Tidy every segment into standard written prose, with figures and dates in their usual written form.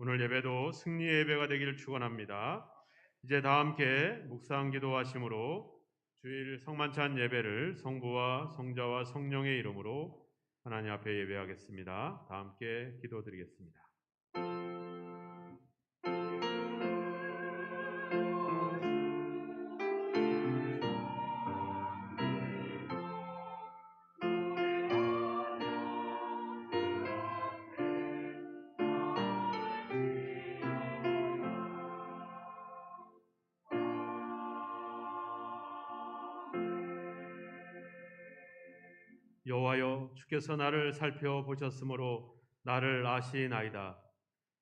오늘 예배도 승리의 예배가 되기를 축원합니다. 이제 다 함께 묵상 기도하심으로 주일 성만찬 예배를 성부와 성자와 성령의 이름으로 하나님 앞에 예배하겠습니다. 다 함께 기도드리겠습니다. 여호와여, 주께서 나를 살펴보셨으므로 나를 아시나이다.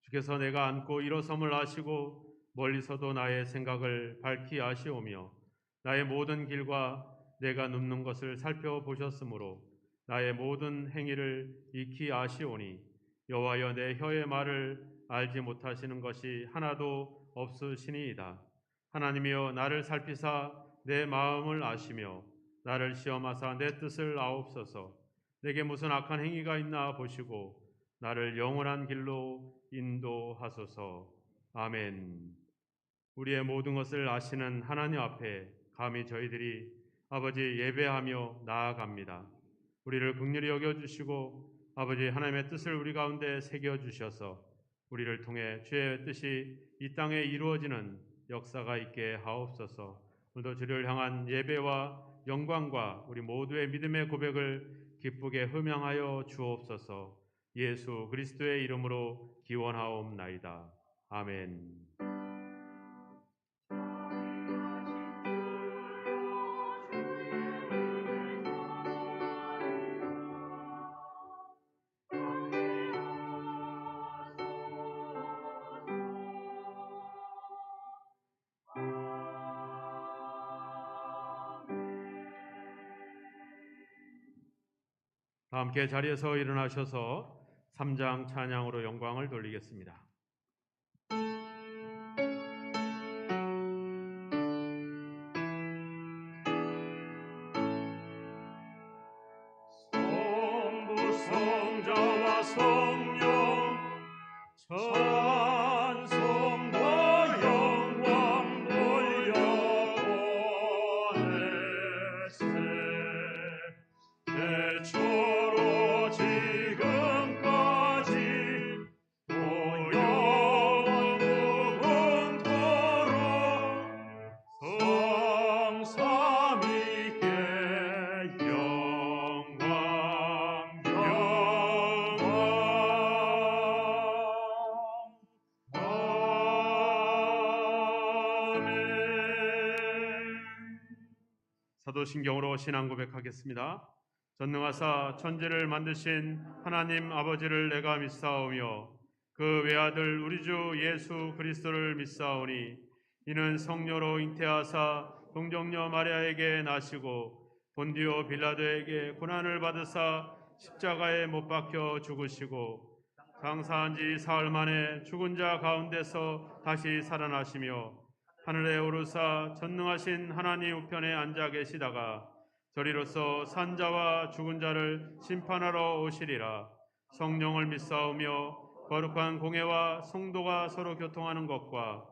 주께서 내가 앉고 일어섬을 아시고 멀리서도 나의 생각을 밝히 아시오며 나의 모든 길과 내가 눕는 것을 살펴보셨으므로 나의 모든 행위를 익히 아시오니 여호와여, 내 혀의 말을 알지 못하시는 것이 하나도 없으시니이다. 하나님이여, 나를 살피사 내 마음을 아시며 나를 시험하사 내 뜻을 아옵소서. 내게 무슨 악한 행위가 있나 보시고 나를 영원한 길로 인도하소서. 아멘. 우리의 모든 것을 아시는 하나님 앞에 감히 저희들이 아버지 예배하며 나아갑니다. 우리를 긍휼히 여겨주시고 아버지 하나님의 뜻을 우리 가운데 새겨주셔서 우리를 통해 주의 뜻이 이 땅에 이루어지는 역사가 있게 하옵소서. 오늘도 주를 향한 예배와 영광과 우리 모두의 믿음의 고백을 기쁘게 흠양하여 주옵소서. 예수 그리스도의 이름으로 기원하옵나이다. 아멘. 다 함께 자리에서 일어나셔서 3장 찬양으로 영광을 돌리겠습니다. 성부 성자와 성령 찬송과 영광 돌려보내세. 대초로 지금까지 또 영원 무궁토록 성삼위께 영광 사도신경으로 신앙 고백하겠습니다. 전능하사 천지를 만드신 하나님 아버지를 내가 믿사오며 그 외아들 우리 주 예수 그리스도를 믿사오니 이는 성녀로 잉태하사 동정녀 마리아에게 나시고 본디오 빌라도에게 고난을 받으사 십자가에 못 박혀 죽으시고 장사한 지 사흘 만에 죽은 자 가운데서 다시 살아나시며 하늘에 오르사 전능하신 하나님 우편에 앉아 계시다가 저리로서 산자와 죽은 자를 심판하러 오시리라. 성령을 믿사오며 거룩한 공회와 성도가 서로 교통하는 것과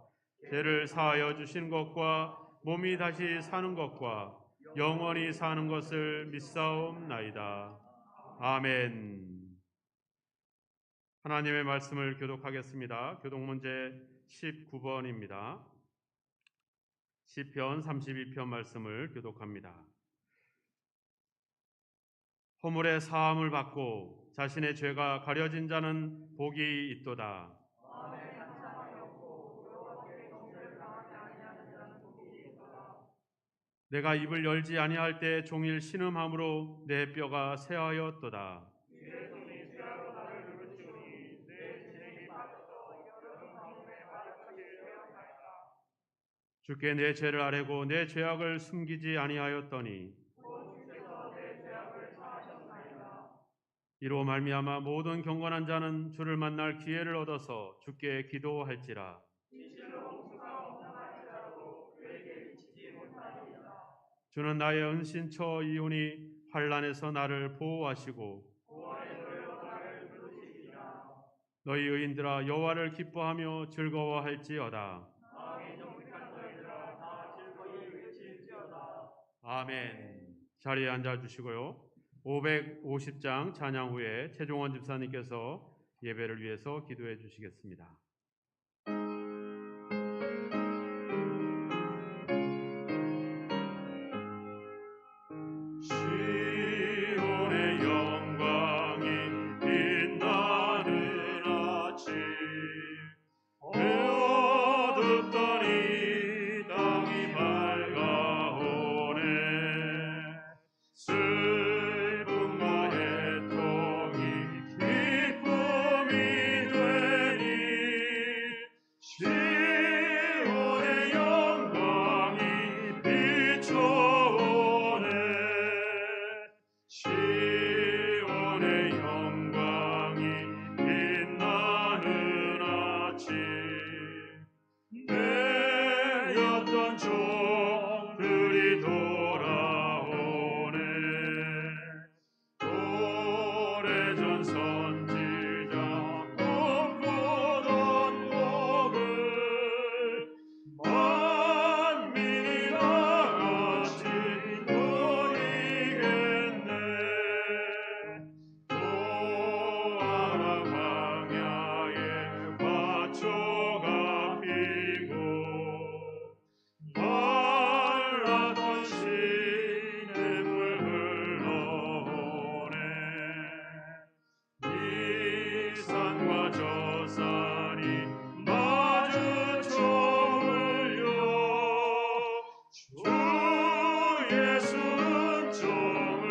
죄를 사하여 주신 것과 몸이 다시 사는 것과 영원히 사는 것을 믿사옵나이다. 아멘. 하나님의 말씀을 교독하겠습니다. 교독 문제 19번입니다. 시편 32편 말씀을 교독합니다. 허물의 사함을 받고 자신의 죄가 가려진 자는 복이 있도다. 내가 입을 열지 아니할 때 종일 신음함으로 내 뼈가 쇠하였도다. 주께 내 죄를 아뢰고 내 죄악을 숨기지 아니하였더니 이로 말미암아 모든 경건한 자는 주를 만날 기회를 얻어서 주께 기도할지라. 주는 나의 은신처이오니 환난에서 나를 보호하시고 너희 의인들아 여호와를 기뻐하며 즐거워할지어다. 아멘. 자리에 앉아 주시고요. 550장 찬양 후에 최종원 집사님께서 예배를 위해서 기도해 주시겠습니다. 시온의 영광이 빛나는 아침 어둡던 이 땅이 밝아오네 슬픔과 애통이 기쁨이 되니 시온의 영광이 비춰오네 시온의 영광이 빛나는 아침 내렸던 종들이 돌아오네 오래전 선지자 꿈꾸던 복을 만민이 다같이 누리겠네 또하나 광야에 화초가 피고 말랐던 시냇물 흘러오네 이 산과 저 산이 마주쳐 울려 주 예수 은총을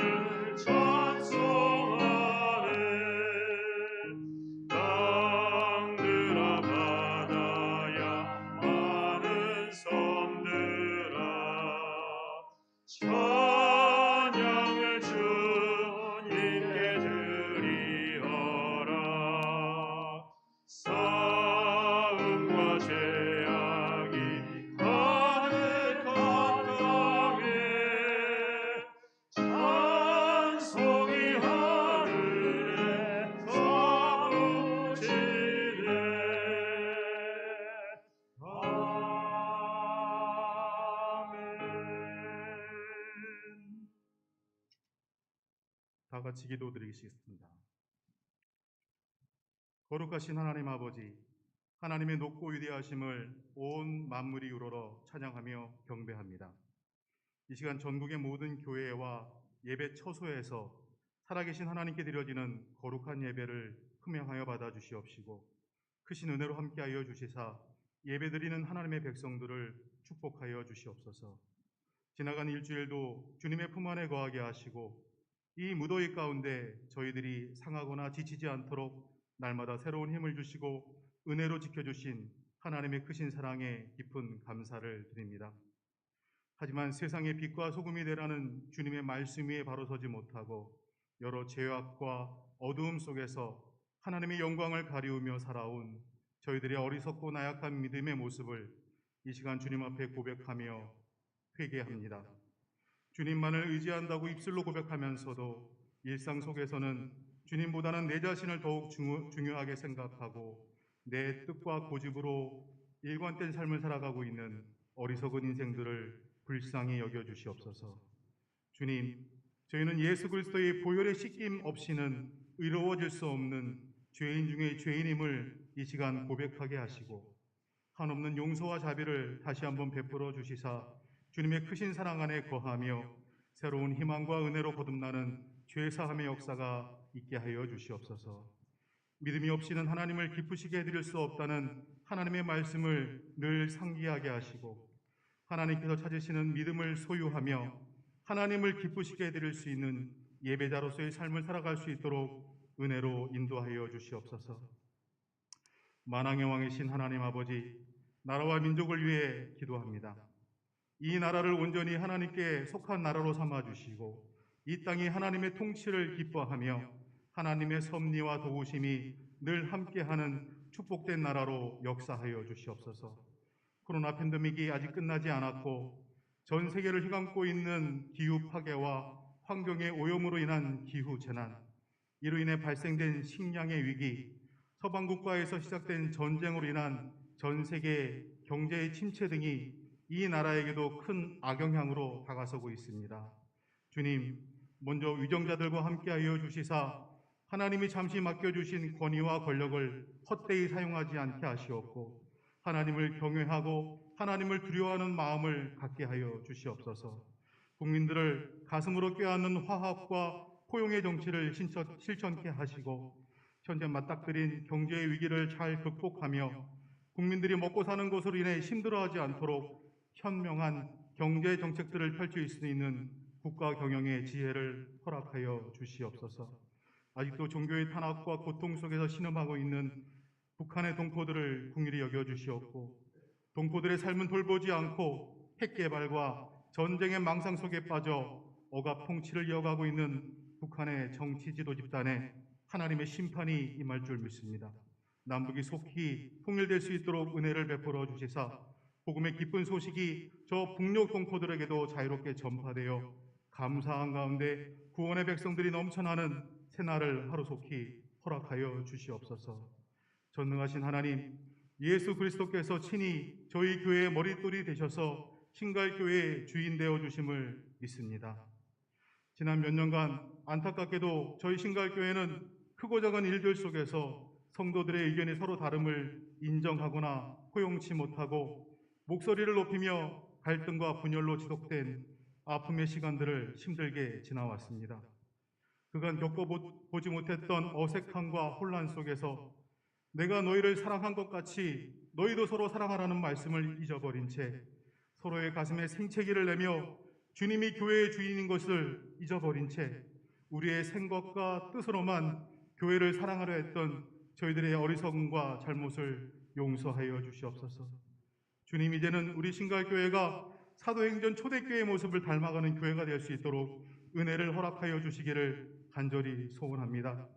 찬송하네 땅들아 바다야 많은 섬들아 찬양을 주님께 드리어라 싸움과 죄악이 가득한 땅에 찬송이 하늘에 사무치네 아멘. 다 같이 기도드리겠습니다. 거룩하신 하나님 아버지, 하나님의 높고 위대하심을 온 만물이 우러러 찬양하며 경배합니다. 이 시간 전국의 모든 교회와 예배 처소에서 살아계신 하나님께 드려지는 거룩한 예배를 흠명하여 받아 주시옵시고 크신 은혜로 함께하여 주시사 예배드리는 하나님의 백성들을 축복하여 주시옵소서. 지나간 일주일도 주님의 품 안에 거하게 하시고 이 무더위 가운데 저희들이 상하거나 지치지 않도록 날마다 새로운 힘을 주시고 은혜로 지켜주신 하나님의 크신 사랑에 깊은 감사를 드립니다. 하지만 세상의 빛과 소금이 되라는 주님의 말씀 위에 바로 서지 못하고 여러 죄악과 어두움 속에서 하나님의 영광을 가리우며 살아온 저희들의 어리석고 나약한 믿음의 모습을 이 시간 주님 앞에 고백하며 회개합니다. 주님만을 의지한다고 입술로 고백하면서도 일상 속에서는 주님보다는 내 자신을 더욱 중요하게 생각하고 내 뜻과 고집으로 일관된 삶을 살아가고 있는 어리석은 인생들을 불쌍히 여겨주시옵소서. 주님, 저희는 예수 그리스도의 보혈의 씻김 없이는 의로워질 수 없는 죄인 중의 죄인임을 이 시간 고백하게 하시고 한없는 용서와 자비를 다시 한번 베풀어 주시사 주님의 크신 사랑 안에 거하며 새로운 희망과 은혜로 거듭나는 죄사함의 역사가 있게 하여 주시옵소서. 믿음이 없이는 하나님을 기쁘시게 해드릴 수 없다는 하나님의 말씀을 늘 상기하게 하시고 하나님께서 찾으시는 믿음을 소유하며 하나님을 기쁘시게 해드릴 수 있는 예배자로서의 삶을 살아갈 수 있도록 은혜로 인도하여 주시옵소서. 만왕의 왕이신 하나님 아버지, 나라와 민족을 위해 기도합니다. 이 나라를 온전히 하나님께 속한 나라로 삼아주시고 이 땅이 하나님의 통치를 기뻐하며 하나님의 섭리와 도우심이 늘 함께하는 축복된 나라로 역사하여 주시옵소서. 코로나 팬데믹이 아직 끝나지 않았고 전 세계를 휘감고 있는 기후 파괴와 환경의 오염으로 인한 기후 재난, 이로 인해 발생된 식량의 위기, 서방 국가에서 시작된 전쟁으로 인한 전 세계 경제의 침체 등이 이 나라에게도 큰 악영향으로 다가서고 있습니다. 주님, 먼저 위정자들과 함께하여 주시사 하나님이 잠시 맡겨주신 권위와 권력을 헛되이 사용하지 않게 하시옵고 하나님을 경외하고 하나님을 두려워하는 마음을 갖게 하여 주시옵소서. 국민들을 가슴으로 껴안는 화합과 포용의 정치를 실천케 하시고 현재 맞닥뜨린 경제의 위기를 잘 극복하며 국민들이 먹고 사는 것으로 인해 힘들어하지 않도록 현명한 경제 정책들을 펼칠 수 있는 국가 경영의 지혜를 허락하여 주시옵소서. 아직도 종교의 탄압과 고통 속에서 신음하고 있는 북한의 동포들을 긍휼히 여겨 주시옵고 동포들의 삶은 돌보지 않고 핵 개발과 전쟁의 망상 속에 빠져 억압 통치를 이어가고 있는 북한의 정치 지도 집단에 하나님의 심판이 임할 줄 믿습니다. 남북이 속히 통일될 수 있도록 은혜를 베풀어 주시사 복음의 기쁜 소식이 저 북녘 동포들에게도 자유롭게 전파되어 감사한 가운데 구원의 백성들이 넘쳐나는 새날을 하루속히 허락하여 주시옵소서. 전능하신 하나님, 예수 그리스도께서 친히 저희 교회의 머릿돌이 되셔서 신갈교회의 주인 되어 주심을 믿습니다. 지난 몇 년간 안타깝게도 저희 신갈교회는 크고 작은 일들 속에서 성도들의 의견이 서로 다름을 인정하거나 포용치 못하고 목소리를 높이며 갈등과 분열로 지속된 아픔의 시간들을 힘들게 지나왔습니다. 그간 겪어보지 못했던 어색함과 혼란 속에서 내가 너희를 사랑한 것 같이 너희도 서로 사랑하라는 말씀을 잊어버린 채 서로의 가슴에 생채기를 내며 주님이 교회의 주인인 것을 잊어버린 채 우리의 생각과 뜻으로만 교회를 사랑하려 했던 저희들의 어리석음과 잘못을 용서하여 주시옵소서. 주님, 이제는 우리 신갈교회가 사도행전 초대교회의 모습을 닮아가는 교회가 될 수 있도록 은혜를 허락하여 주시기를 간절히 소원합니다.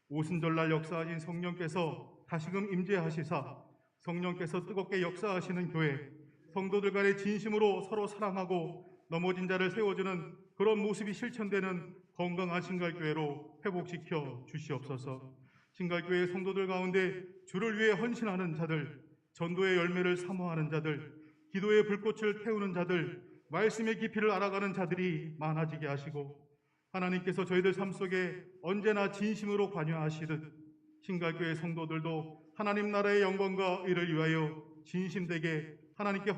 오순절날 역사하신 성령께서 다시금 임재하시사 성령께서 뜨겁게 역사하시는 교회, 성도들 간의 진심으로 서로 사랑하고 넘어진 자를 세워주는 그런 모습이 실천되는 건강한 신갈교회로 회복시켜 주시옵소서. 신갈교회 성도들 가운데 주를 위해 헌신하는 자들, 전도의 열매를 사모하는 자들, 기도의 불꽃을 태우는 자들, 말씀의 깊이를 알아가는 자들이 많아지게 하시고 하나님께서 저희들 삶 속에 언제나 진심으로 관여하시듯 신갈교회 성도들도 하나님 나라의 영광과 의를 위하여 진심되게 하나님께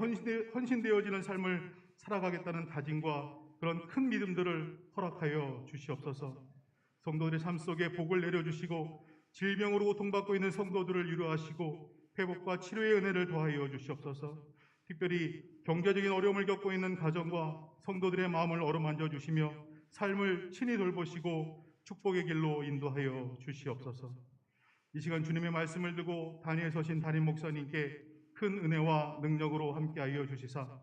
헌신되어지는 삶을 살아가겠다는 다짐과 그런 큰 믿음들을 허락하여 주시옵소서. 성도들의 삶 속에 복을 내려주시고 질병으로 고통받고 있는 성도들을 위로하시고 회복과 치료의 은혜를 더하여 주시옵소서. 특별히 경제적인 어려움을 겪고 있는 가정과 성도들의 마음을 어루만져 주시며 삶을 친히 돌보시고 축복의 길로 인도하여 주시옵소서. 이 시간 주님의 말씀을 듣고 단위에 서신 담임 목사님께 큰 은혜와 능력으로 함께하여 주시사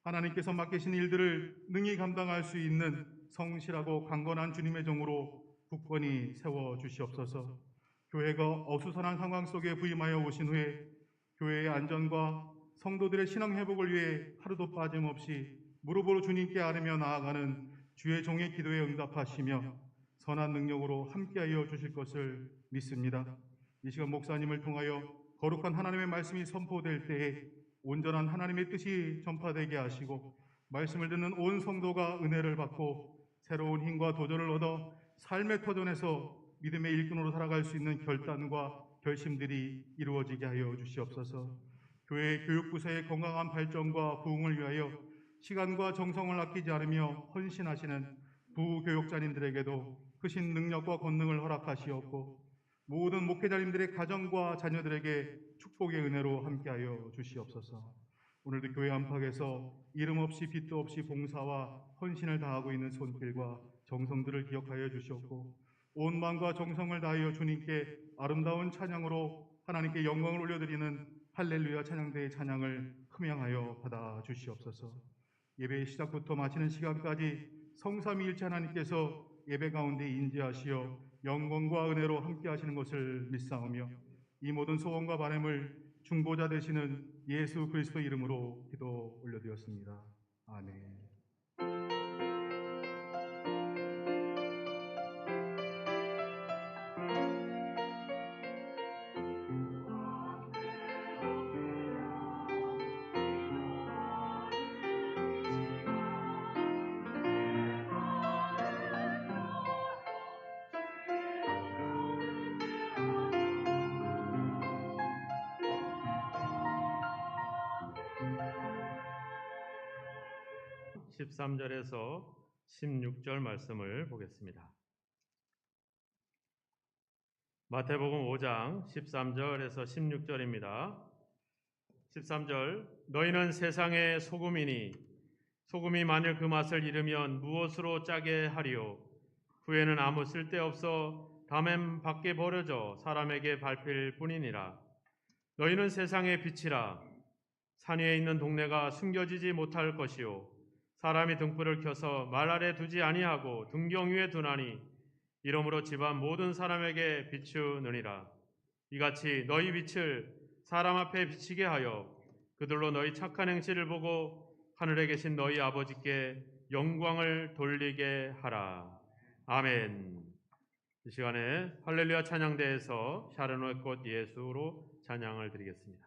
하나님께서 맡기신 일들을 능히 감당할 수 있는 성실하고 강건한 주님의 종으로 굳건히 세워 주시옵소서. 교회가 어수선한 상황 속에 부임하여 오신 후에 교회의 안전과 성도들의 신앙 회복을 위해 하루도 빠짐없이 무릎으로 주님께 아뢰며 나아가는 주의 종의 기도에 응답하시며 선한 능력으로 함께하여 주실 것을 믿습니다. 이 시간 목사님을 통하여 거룩한 하나님의 말씀이 선포될 때에 온전한 하나님의 뜻이 전파되게 하시고 말씀을 듣는 온 성도가 은혜를 받고 새로운 힘과 도전을 얻어 삶의 터전에서 믿음의 일꾼으로 살아갈 수 있는 결단과 결심들이 이루어지게 하여 주시옵소서. 교회 교육부서의 건강한 발전과 부흥을 위하여 시간과 정성을 아끼지 않으며 헌신하시는 부교육자님들에게도 크신 능력과 권능을 허락하시옵고 모든 목회자님들의 가정과 자녀들에게 축복의 은혜로 함께하여 주시옵소서. 오늘도 교회 안팎에서 이름 없이 빚도 없이 봉사와 헌신을 다하고 있는 손길과 정성들을 기억하여 주시옵고 온 마음과 정성을 다하여 주님께 아름다운 찬양으로 하나님께 영광을 올려드리는 할렐루야 찬양대의 찬양을 흠양하여 받아 주시옵소서. 예배의 시작부터 마치는 시간까지 성삼위일체 하나님께서 예배 가운데 인재하시어 영광과 은혜로 함께 하시는 것을 믿사오며 이 모든 소원과 바람을 중보자 되시는 예수 그리스도 이름으로 기도 올려드렸습니다. 아멘. 13절에서 16절 말씀을 보겠습니다. 마태복음 5장 13절에서 16절입니다. 13절 너희는 세상의 소금이니 소금이 만일 그 맛을 잃으면 무엇으로 짜게 하리요? 후에는 아무 쓸데없어 담에 밖에 버려져 사람에게 밟힐 뿐이니라. 너희는 세상의 빛이라. 산 위에 있는 동네가 숨겨지지 못할 것이요 사람이 등불을 켜서 말 아래 두지 아니하고 등경 위에 두나니 이러므로 집안 모든 사람에게 비추느니라. 이같이 너희 빛을 사람 앞에 비치게 하여 그들로 너희 착한 행실을 보고 하늘에 계신 너희 아버지께 영광을 돌리게 하라. 아멘. 이 시간에 할렐루야 찬양대에서 샤르노의 꽃 예수로 찬양을 드리겠습니다.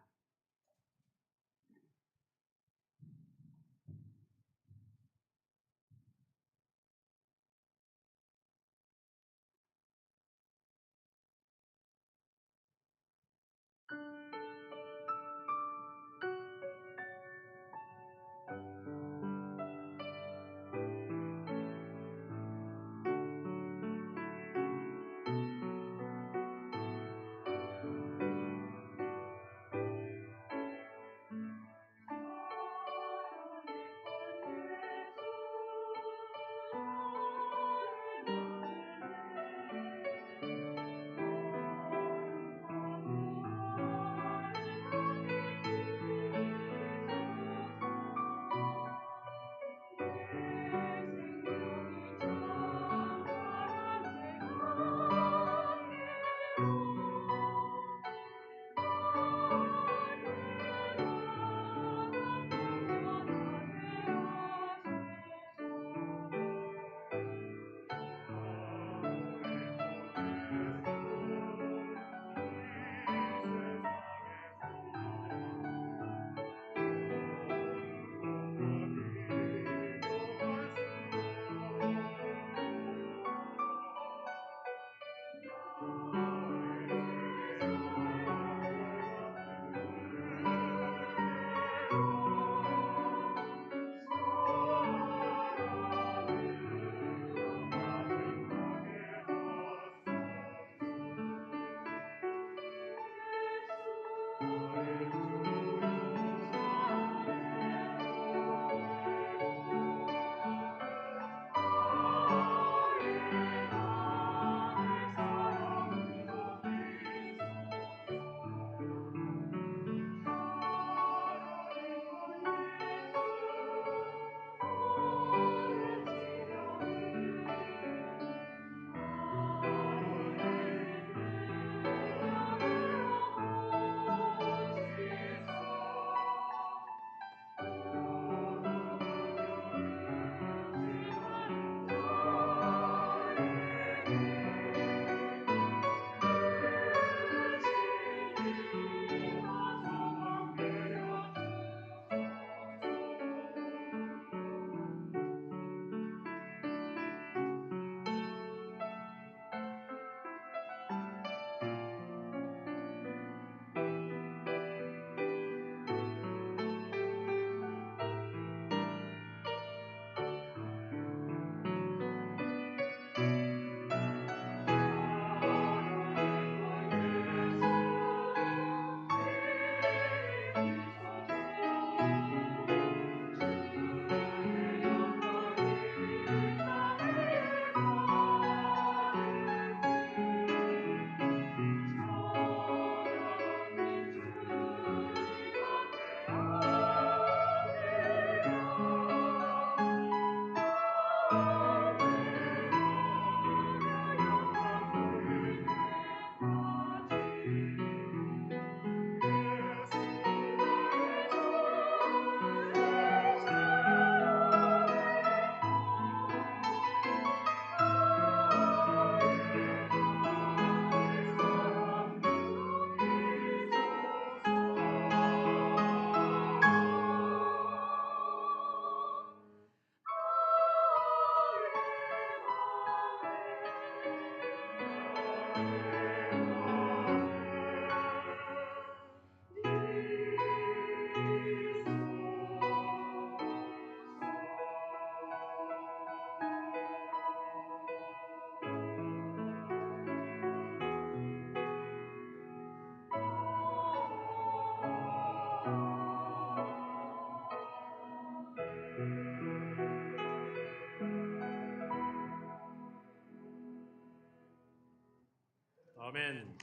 아멘.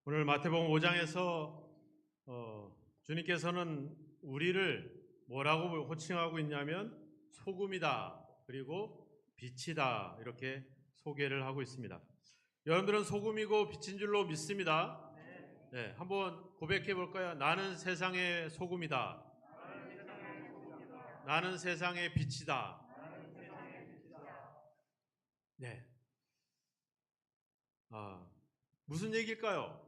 오늘 마태복음 5장에서 주님께서는 우리를 뭐라고 호칭하고 있냐면 소금이다, 그리고 빛이다, 이렇게 소개를 하고 있습니다. 여러분들은 소금이고 빛인 줄로 믿습니다. 네, 한번 고백해 볼까요? 나는 세상의 소금이다. 나는 세상의 빛이다. 네. 무슨 얘기일까요?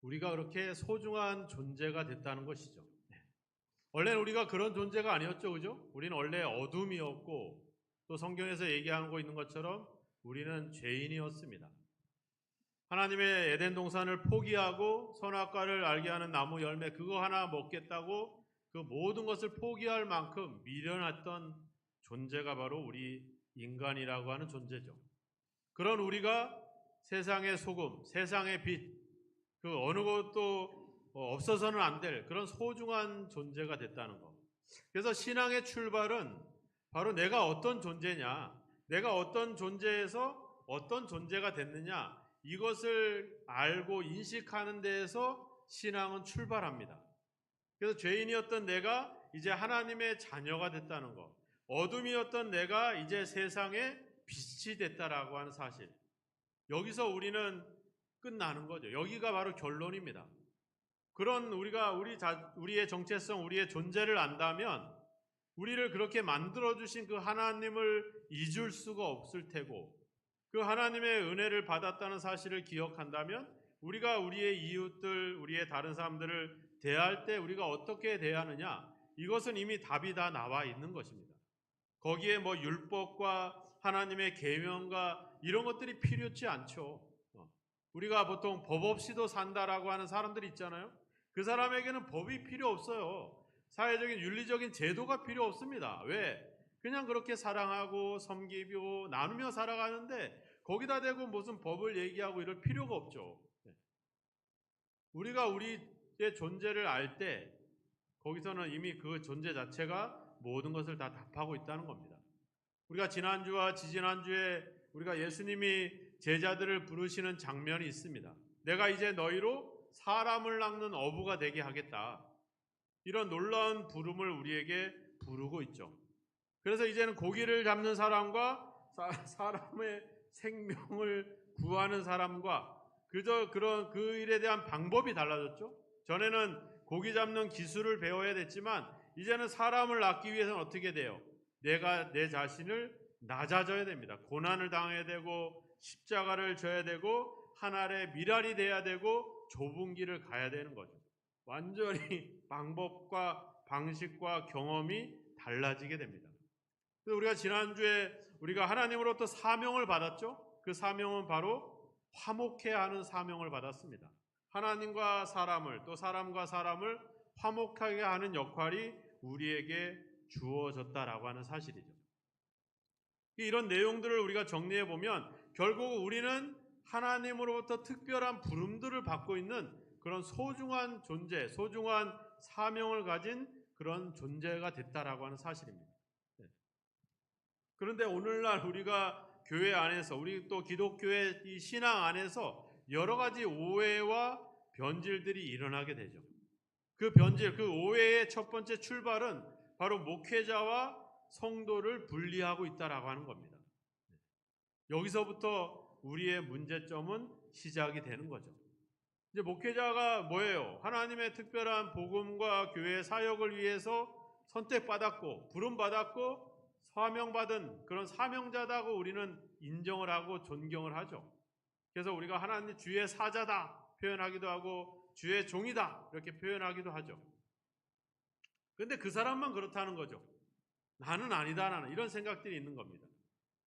우리가 그렇게 소중한 존재가 됐다는 것이죠. 네. 원래는 우리가 그런 존재가 아니었죠, 그죠? 우리는 원래 어둠이었고, 또 성경에서 얘기하는 거 있는 것처럼 우리는 죄인이었습니다. 하나님의 에덴 동산을 포기하고 선악과를 알게 하는 나무 열매 그거 하나 먹겠다고 그 모든 것을 포기할 만큼 미련했던 존재가 바로 우리 인간이라고 하는 존재죠. 그런 우리가 세상의 소금, 세상의 빛, 그 어느 것도 없어서는 안 될 그런 소중한 존재가 됐다는 것. 그래서 신앙의 출발은 바로 내가 어떤 존재냐, 내가 어떤 존재에서 어떤 존재가 됐느냐, 이것을 알고 인식하는 데에서 신앙은 출발합니다. 그래서 죄인이었던 내가 이제 하나님의 자녀가 됐다는 것, 어둠이었던 내가 이제 세상의 빛이 됐다라고 하는 사실, 여기서 우리는 끝나는 거죠. 여기가 바로 결론입니다. 그런 우리의 정체성, 우리의 존재를 안다면 우리를 그렇게 만들어주신 그 하나님을 잊을 수가 없을 테고, 그 하나님의 은혜를 받았다는 사실을 기억한다면 우리가 우리의 이웃들, 우리의 다른 사람들을 대할 때 우리가 어떻게 대하느냐, 이것은 이미 답이 다 나와 있는 것입니다. 거기에 뭐 율법과 하나님의 계명과 이런 것들이 필요치 않죠. 우리가 보통 법 없이도 산다라고 하는 사람들이 있잖아요. 그 사람에게는 법이 필요 없어요. 사회적인 윤리적인 제도가 필요 없습니다. 왜? 그냥 그렇게 사랑하고 섬기고 나누며 살아가는데 거기다 대고 무슨 법을 얘기하고 이럴 필요가 없죠. 우리가 우리의 존재를 알 때 거기서는 이미 그 존재 자체가 모든 것을 다 답하고 있다는 겁니다. 우리가 지난주와 지지난주에 우리가 예수님이 제자들을 부르시는 장면이 있습니다. 내가 이제 너희로 사람을 낚는 어부가 되게 하겠다. 이런 놀라운 부름을 우리에게 부르고 있죠. 그래서 이제는 고기를 잡는 사람과 사람의 생명을 구하는 사람과 그저 그런 그 일에 대한 방법이 달라졌죠. 전에는 고기 잡는 기술을 배워야 됐지만 이제는 사람을 낳기 위해서는 어떻게 돼요? 내가 내 자신을 낮아져야 됩니다. 고난을 당해야 되고 십자가를 져야 되고 하늘의 미랄이 돼야 되고 좁은 길을 가야 되는 거죠. 완전히 방법과 방식과 경험이 달라지게 됩니다. 그래서 우리가 지난주에 우리가 하나님으로부터 사명을 받았죠. 그 사명은 바로 화목해야 하는 사명을 받았습니다. 하나님과 사람을 또 사람과 사람을 화목하게 하는 역할이 우리에게 주어졌다라고 하는 사실이죠. 이런 내용들을 우리가 정리해 보면 결국 우리는 하나님으로부터 특별한 부름들을 받고 있는 그런 소중한 존재, 소중한 사명을 가진 그런 존재가 됐다라고 하는 사실입니다. 그런데 오늘날 우리가 교회 안에서, 우리 또 기독교의 이 신앙 안에서 여러 가지 오해와 변질들이 일어나게 되죠. 그 변질, 그 오해의 첫 번째 출발은 바로 목회자와 성도를 분리하고 있다라고 하는 겁니다. 여기서부터 우리의 문제점은 시작이 되는 거죠. 이제 목회자가 뭐예요? 하나님의 특별한 복음과 교회 사역을 위해서 선택받았고 부름받았고 사명받은 그런 사명자다고 우리는 인정을 하고 존경을 하죠. 그래서 우리가 하나님 주의 사자다 표현하기도 하고 주의 종이다 이렇게 표현하기도 하죠. 그런데 그 사람만 그렇다는 거죠. 나는 아니다, 나는 이런 생각들이 있는 겁니다.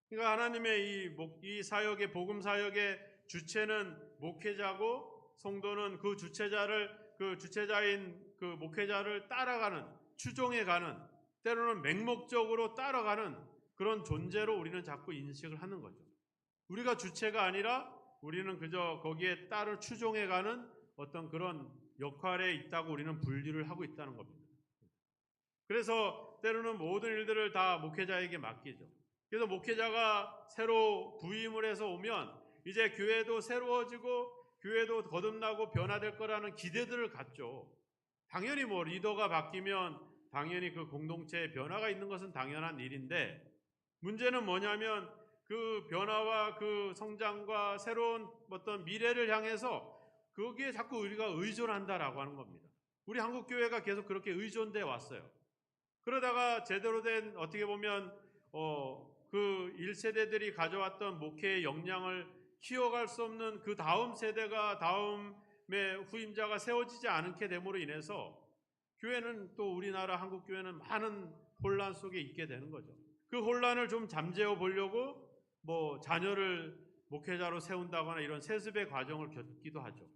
그러니까 하나님의 이 사역의 복음 사역의 주체는 목회자고 성도는 그 주체자인 그 목회자를 따라가는, 추종해가는, 때로는 맹목적으로 따라가는 그런 존재로 우리는 자꾸 인식을 하는 거죠. 우리가 주체가 아니라 우리는 그저 거기에 따로 추종해가는 어떤 그런 역할에 있다고 우리는 분류를 하고 있다는 겁니다. 그래서 때로는 모든 일들을 다 목회자에게 맡기죠. 그래서 목회자가 새로 부임을 해서 오면 이제 교회도 새로워지고 교회도 거듭나고 변화될 거라는 기대들을 갖죠. 당연히 뭐 리더가 바뀌면 당연히 그 공동체에 변화가 있는 것은 당연한 일인데, 문제는 뭐냐면 그 변화와 그 성장과 새로운 어떤 미래를 향해서 거기에 자꾸 우리가 의존한다라고 하는 겁니다. 우리 한국 교회가 계속 그렇게 의존돼 왔어요. 그러다가 제대로 된 어떻게 보면 그 1세대들이 가져왔던 목회의 역량을 키워갈 수 없는 그 다음 세대가 다음의 후임자가 세워지지 않게 됨으로 인해서 교회는 또 우리나라 한국 교회는 많은 혼란 속에 있게 되는 거죠. 그 혼란을 좀 잠재워 보려고 뭐 자녀를 목회자로 세운다거나 이런 세습의 과정을 겪기도 하죠.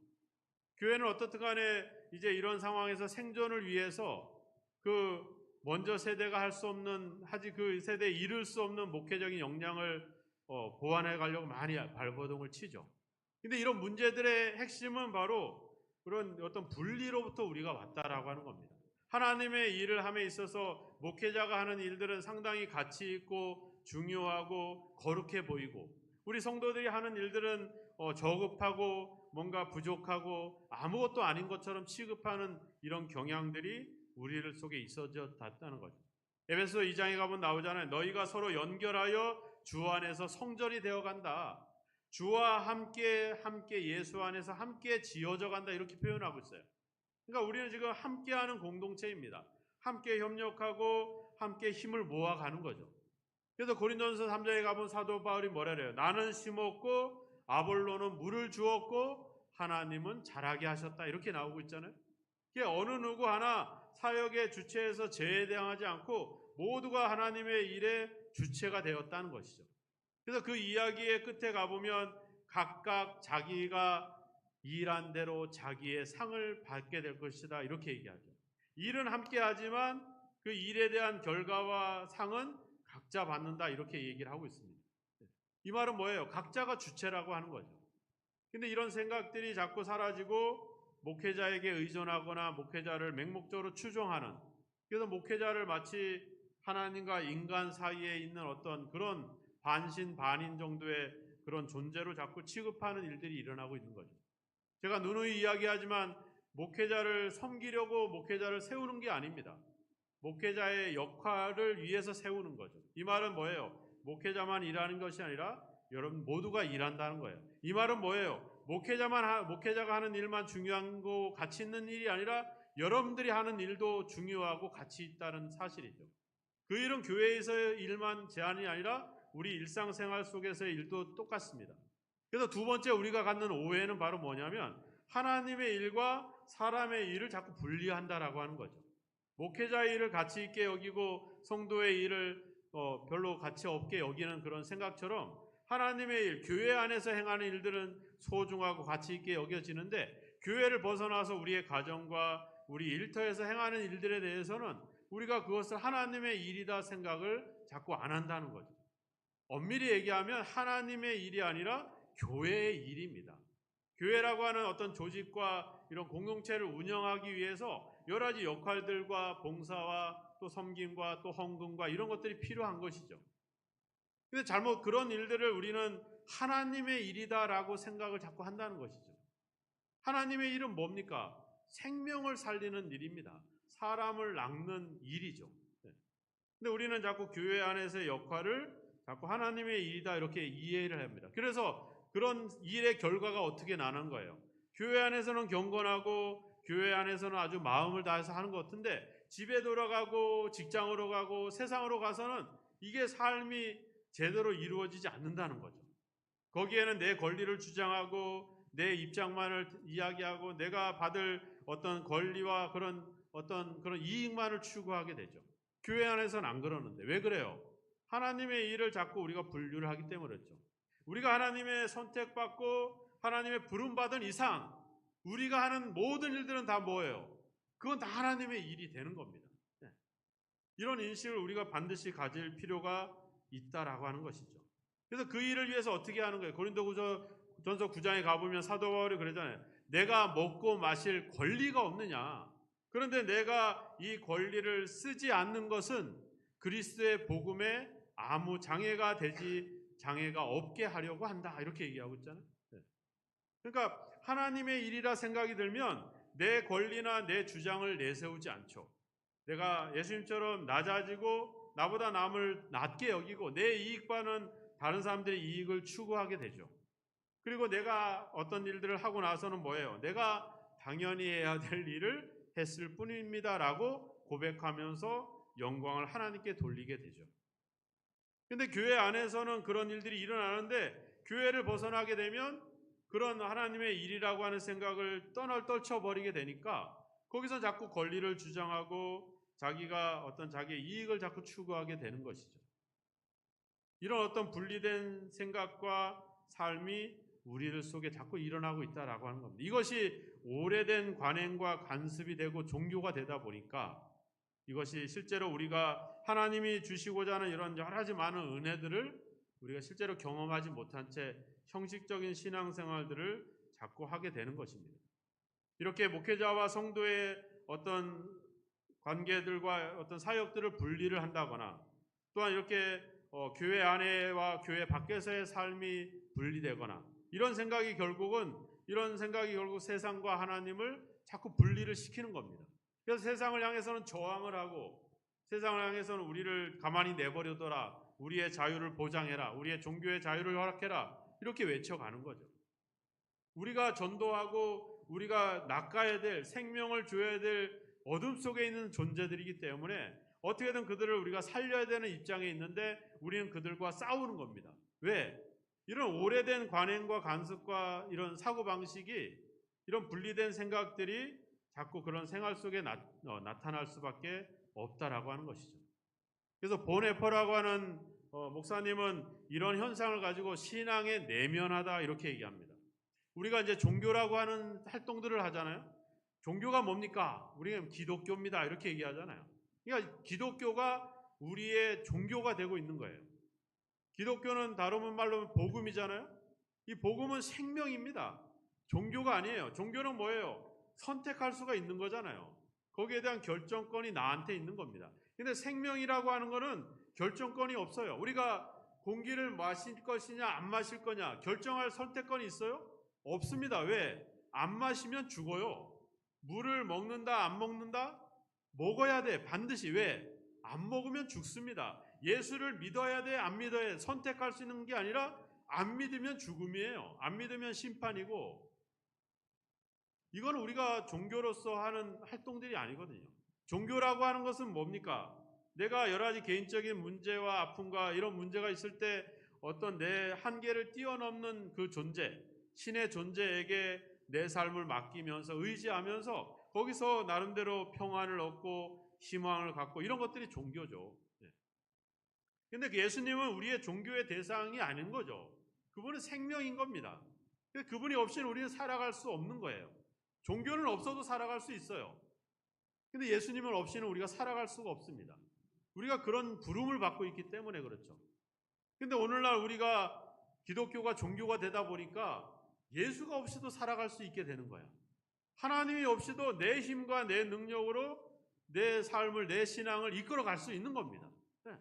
교회는 어떻든 간에 이제 이런 상황에서 생존을 위해서 그 먼저 세대가 할 수 없는, 하지 그 세대에 이룰 수 없는 목회적인 역량을 보완해 가려고 많이 발버둥을 치죠. 근데 이런 문제들의 핵심은 바로 그런 어떤 분리로부터 우리가 왔다라고 하는 겁니다. 하나님의 일을 함에 있어서 목회자가 하는 일들은 상당히 가치 있고 중요하고 거룩해 보이고, 우리 성도들이 하는 일들은 저급하고 뭔가 부족하고 아무것도 아닌 것처럼 취급하는 이런 경향들이 우리를 속에 있어졌다는 거죠. 에베소 2장에 가면 나오잖아요. 너희가 서로 연결하여 주 안에서 성전이 되어간다. 주와 함께 예수 안에서 함께 지어져 간다, 이렇게 표현하고 있어요. 그러니까 우리는 지금 함께하는 공동체입니다. 함께 협력하고 함께 힘을 모아가는 거죠. 그래서 고린도전서 3장에 가면 사도 바울이 뭐라 그래요? 나는 심었고 아볼로는 물을 주었고 하나님은 자라게 하셨다, 이렇게 나오고 있잖아요. 이게 어느 누구 하나 사역의 주체에서 제외당하지 않고 모두가 하나님의 일의 주체가 되었다는 것이죠. 그래서 그 이야기의 끝에 가보면 각각 자기가 일한 대로 자기의 상을 받게 될 것이다, 이렇게 얘기하죠. 일은 함께 하지만 그 일에 대한 결과와 상은 각자 받는다, 이렇게 얘기를 하고 있습니다. 이 말은 뭐예요? 각자가 주체라고 하는 거죠. 근데 이런 생각들이 자꾸 사라지고 목회자에게 의존하거나 목회자를 맹목적으로 추종하는, 그래서 목회자를 마치 하나님과 인간 사이에 있는 어떤 그런 반신 반인 정도의 그런 존재로 자꾸 취급하는 일들이 일어나고 있는 거죠. 제가 누누이 이야기하지만 목회자를 섬기려고 목회자를 세우는 게 아닙니다. 목회자의 역할을 위해서 세우는 거죠. 이 말은 뭐예요? 목회자만 일하는 것이 아니라 여러분 모두가 일한다는 거예요. 이 말은 뭐예요? 목회자가 하는 일만 중요하고 가치 있는 일이 아니라 여러분들이 하는 일도 중요하고 가치 있다는 사실이죠. 그 일은 교회에서의 일만 제한이 아니라 우리 일상생활 속에서의 일도 똑같습니다. 그래서 두 번째 우리가 갖는 오해는 바로 뭐냐면 하나님의 일과 사람의 일을 자꾸 분리한다라고 하는 거죠. 목회자의 일을 가치 있게 여기고 성도의 일을 별로 가치 없게 여기는 그런 생각처럼 하나님의 일, 교회 안에서 행하는 일들은 소중하고 가치 있게 여겨지는데 교회를 벗어나서 우리의 가정과 우리 일터에서 행하는 일들에 대해서는 우리가 그것을 하나님의 일이다 생각을 자꾸 안 한다는 거죠. 엄밀히 얘기하면 하나님의 일이 아니라 교회의 일입니다. 교회라고 하는 어떤 조직과 이런 공동체를 운영하기 위해서 여러 가지 역할들과 봉사와 또 섬김과 또 헌금과 이런 것들이 필요한 것이죠. 근데 잘못 그런 일들을 우리는 하나님의 일이다라고 생각을 자꾸 한다는 것이죠. 하나님의 일은 뭡니까? 생명을 살리는 일입니다. 사람을 낚는 일이죠. 근데 우리는 자꾸 교회 안에서의 역할을 자꾸 하나님의 일이다 이렇게 이해를 합니다. 그래서 그런 일의 결과가 어떻게 나는 거예요? 교회 안에서는 경건하고 교회 안에서는 아주 마음을 다해서 하는 것 같은데 집에 돌아가고 직장으로 가고 세상으로 가서는 이게 삶이 제대로 이루어지지 않는다는 거죠. 거기에는 내 권리를 주장하고 내 입장만을 이야기하고 내가 받을 어떤 권리와 그런 어떤 그런 이익만을 추구하게 되죠. 교회 안에서는 안 그러는데 왜 그래요? 하나님의 일을 자꾸 우리가 분류를 하기 때문이었죠. 우리가 하나님의 선택받고 하나님의 부름받은 이상 우리가 하는 모든 일들은 다 뭐예요? 그건 다 하나님의 일이 되는 겁니다. 이런 인식을 우리가 반드시 가질 필요가 있다라고 하는 것이죠. 그래서 그 일을 위해서 어떻게 하는 거예요? 고린도전서 9장에 가보면 사도 바울이 그러잖아요. 내가 먹고 마실 권리가 없느냐? 그런데 내가 이 권리를 쓰지 않는 것은 그리스도의 복음에 아무 장애가 없게 하려고 한다. 이렇게 얘기하고 있잖아요. 네. 그러니까 하나님의 일이라 생각이 들면 내 권리나 내 주장을 내세우지 않죠. 내가 예수님처럼 낮아지고 나보다 남을 낮게 여기고 내 이익과는 다른 사람들의 이익을 추구하게 되죠. 그리고 내가 어떤 일들을 하고 나서는 뭐예요? 내가 당연히 해야 될 일을 했을 뿐입니다라고 고백하면서 영광을 하나님께 돌리게 되죠. 근데 교회 안에서는 그런 일들이 일어나는데 교회를 벗어나게 되면 그런 하나님의 일이라고 하는 생각을 떨쳐버리게 되니까 거기서 자꾸 권리를 주장하고 자기가 어떤 자기의 이익을 자꾸 추구하게 되는 것이죠. 이런 어떤 분리된 생각과 삶이 우리들 속에 자꾸 일어나고 있다라고 하는 겁니다. 이것이 오래된 관행과 간습이 되고 종교가 되다 보니까 이것이 실제로 우리가 하나님이 주시고자 하는 이런 여러 가지 많은 은혜들을 우리가 실제로 경험하지 못한 채 형식적인 신앙생활들을 자꾸 하게 되는 것입니다. 이렇게 목회자와 성도의 어떤 관계들과 어떤 사역들을 분리를 한다거나 또한 이렇게 교회 안에와 교회 밖에서의 삶이 분리되거나 이런 생각이 결국 세상과 하나님을 자꾸 분리를 시키는 겁니다. 그래서 세상을 향해서는 저항을 하고 세상을 향해서는 우리를 가만히 내버려둬라, 우리의 자유를 보장해라, 우리의 종교의 자유를 허락해라 이렇게 외쳐가는 거죠. 우리가 전도하고 우리가 낚아야 될 생명을 줘야 될 어둠 속에 있는 존재들이기 때문에 어떻게든 그들을 우리가 살려야 되는 입장에 있는데 우리는 그들과 싸우는 겁니다. 왜? 이런 오래된 관행과 간섭과 이런 사고방식이 이런 분리된 생각들이 자꾸 그런 생활 속에 나타날 수밖에 없다라고 하는 것이죠. 그래서 보네퍼라고 하는 목사님은 이런 현상을 가지고 신앙의 내면하다 이렇게 얘기합니다. 우리가 이제 종교라고 하는 활동들을 하잖아요. 종교가 뭡니까? 우리는 기독교입니다. 이렇게 얘기하잖아요. 그러니까 기독교가 우리의 종교가 되고 있는 거예요. 기독교는 다른 말로 복음이잖아요. 이 복음은 생명입니다. 종교가 아니에요. 종교는 뭐예요? 선택할 수가 있는 거잖아요. 거기에 대한 결정권이 나한테 있는 겁니다. 근데 생명이라고 하는 거는 결정권이 없어요. 우리가 공기를 마실 것이냐 안 마실 거냐 결정할 선택권이 있어요? 없습니다. 왜? 안 마시면 죽어요. 물을 먹는다 안 먹는다? 먹어야 돼. 반드시. 왜? 안 먹으면 죽습니다. 예수를 믿어야 돼 안 믿어야 돼? 선택할 수 있는 게 아니라 안 믿으면 죽음이에요. 안 믿으면 심판이고 이건 우리가 종교로서 하는 활동들이 아니거든요. 종교라고 하는 것은 뭡니까? 내가 여러 가지 개인적인 문제와 아픔과 이런 문제가 있을 때 어떤 내 한계를 뛰어넘는 그 존재, 신의 존재에게 내 삶을 맡기면서 의지하면서 거기서 나름대로 평안을 얻고 희망을 갖고 이런 것들이 종교죠. 근데 예수님은 우리의 종교의 대상이 아닌 거죠. 그분은 생명인 겁니다. 그분이 없이는 우리는 살아갈 수 없는 거예요. 종교는 없어도 살아갈 수 있어요. 근데 예수님은 없이는 우리가 살아갈 수가 없습니다. 우리가 그런 부름을 받고 있기 때문에 그렇죠. 근데 오늘날 우리가 기독교가 종교가 되다 보니까 예수가 없이도 살아갈 수 있게 되는 거야. 하나님이 없이도 내 힘과 내 능력으로 내 삶을, 내 신앙을 이끌어갈 수 있는 겁니다. 네.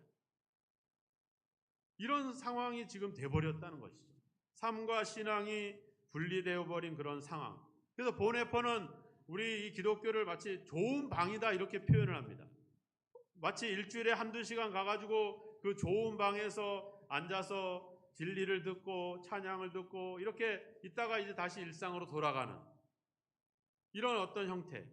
이런 상황이 지금 돼버렸다는 것이죠. 삶과 신앙이 분리되어 버린 그런 상황. 그래서 보네퍼는 우리 이 기독교를 마치 좋은 방이다 이렇게 표현을 합니다. 마치 일주일에 한두 시간 가가지고 그 좋은 방에서 앉아서 진리를 듣고 찬양을 듣고 이렇게 있다가 이제 다시 일상으로 돌아가는 이런 어떤 형태,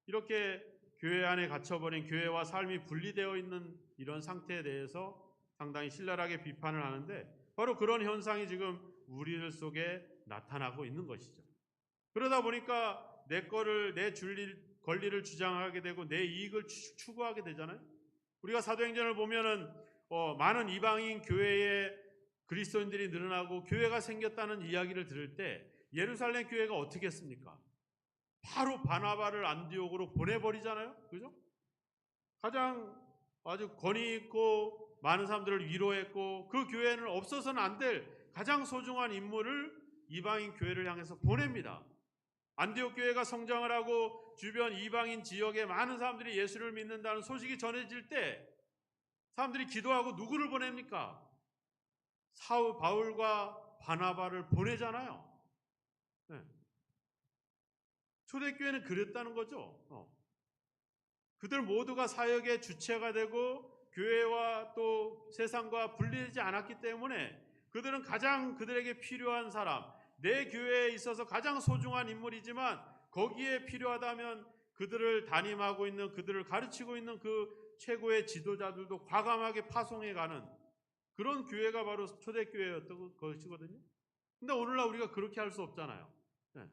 이렇게 교회 안에 갇혀버린 교회와 삶이 분리되어 있는 이런 상태에 대해서 상당히 신랄하게 비판을 하는데 바로 그런 현상이 지금 우리들 속에 나타나고 있는 것이죠. 그러다 보니까 내 권리를 주장하게 되고 내 이익을 추구하게 되잖아요. 우리가 사도행전을 보면은 많은 이방인 교회에 그리스도인들이 늘어나고 교회가 생겼다는 이야기를 들을 때 예루살렘 교회가 어떻게 했습니까? 바로 바나바를 안디옥으로 보내버리잖아요. 그죠? 가장 아주 권위 있고 많은 사람들을 위로했고 그 교회는 없어서는 안 될 가장 소중한 인물을 이방인 교회를 향해서 보냅니다. 안디옥 교회가 성장을 하고 주변 이방인 지역에 많은 사람들이 예수를 믿는다는 소식이 전해질 때 사람들이 기도하고 누구를 보냅니까? 사울 바울과 바나바를 보내잖아요. 네. 초대교회는 그랬다는 거죠. 그들 모두가 사역의 주체가 되고 교회와 또 세상과 분리되지 않았기 때문에 그들은 가장 그들에게 필요한 사람, 내 교회에 있어서 가장 소중한 인물이지만 거기에 필요하다면 그들을 담임하고 있는, 그들을 가르치고 있는 그 최고의 지도자들도 과감하게 파송해가는 그런 교회가 바로 초대교회였던 것이거든요. 근데 오늘날 우리가 그렇게 할 수 없잖아요. 네.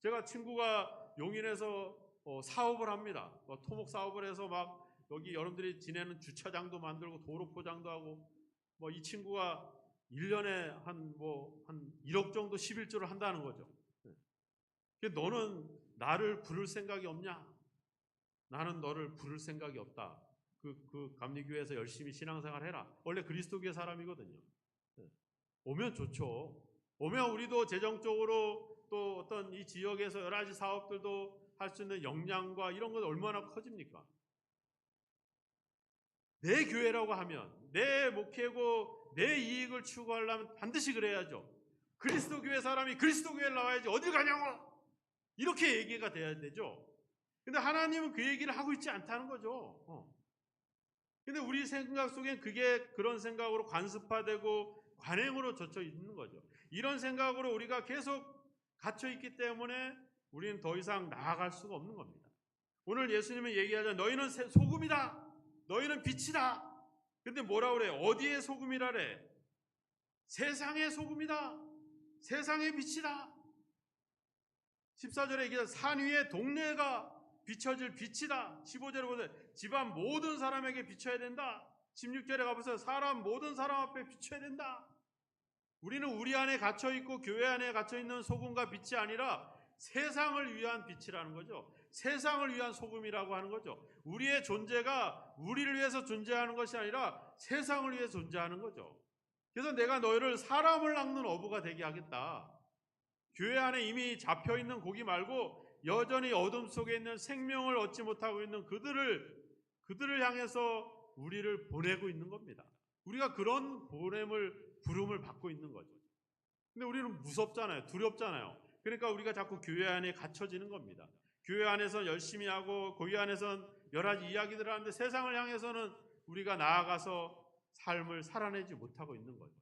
제가 친구가 용인에서 사업을 합니다. 토목 사업을 해서 막 여기 여러분들이 지내는 주차장도 만들고 도로 포장도 하고 이 친구가 1년에 한 1억 정도 11조를 한다는 거죠. 너는 나를 부를 생각이 없냐? 나는 너를 부를 생각이 없다. 그 감리교회에서 열심히 신앙생활 해라. 원래 그리스도교회 사람이거든요. 오면 좋죠. 오면 우리도 재정적으로 또 어떤 이 지역에서 여러 가지 사업들도 할 수 있는 역량과 이런 건 얼마나 커집니까? 내 교회라고 하면 내 목회고 내 이익을 추구하려면 반드시 그래야죠. 그리스도 교회 사람이 그리스도 교회에 나와야지 어딜 가냐고 이렇게 얘기가 돼야 되죠. 근데 하나님은 그 얘기를 하고 있지 않다는 거죠. 근데 우리 생각 속엔 그게 그런 생각으로 관습화되고 관행으로 젖혀 있는 거죠. 이런 생각으로 우리가 계속 갇혀 있기 때문에 우리는 더 이상 나아갈 수가 없는 겁니다. 오늘 예수님은 얘기하자 너희는 소금이다. 너희는 빛이다. 근데 뭐라 그래? 어디의 소금이라래? 세상의 소금이다. 세상의 빛이다. 14절에 얘기하자 산 위에 동네가 비춰질 빛이다. 15절에 보세요. 집안 모든 사람에게 비춰야 된다. 16절에 가보세요. 사람 모든 사람 앞에 비춰야 된다. 우리는 우리 안에 갇혀있고 교회 안에 갇혀있는 소금과 빛이 아니라 세상을 위한 빛이라는 거죠. 세상을 위한 소금이라고 하는 거죠. 우리의 존재가 우리를 위해서 존재하는 것이 아니라 세상을 위해 존재하는 거죠. 그래서 내가 너희를 사람을 낚는 어부가 되게 하겠다. 교회 안에 이미 잡혀있는 고기 말고 여전히 어둠 속에 있는 생명을 얻지 못하고 있는 그들을 향해서 우리를 보내고 있는 겁니다. 우리가 그런 부름을 받고 있는 거죠. 근데 우리는 무섭잖아요. 두렵잖아요. 그러니까 우리가 자꾸 교회 안에 갇혀지는 겁니다. 교회 안에서 열심히 하고 교회 안에서는 여러 가지 이야기들을 하는데 세상을 향해서는 우리가 나아가서 삶을 살아내지 못하고 있는 거죠.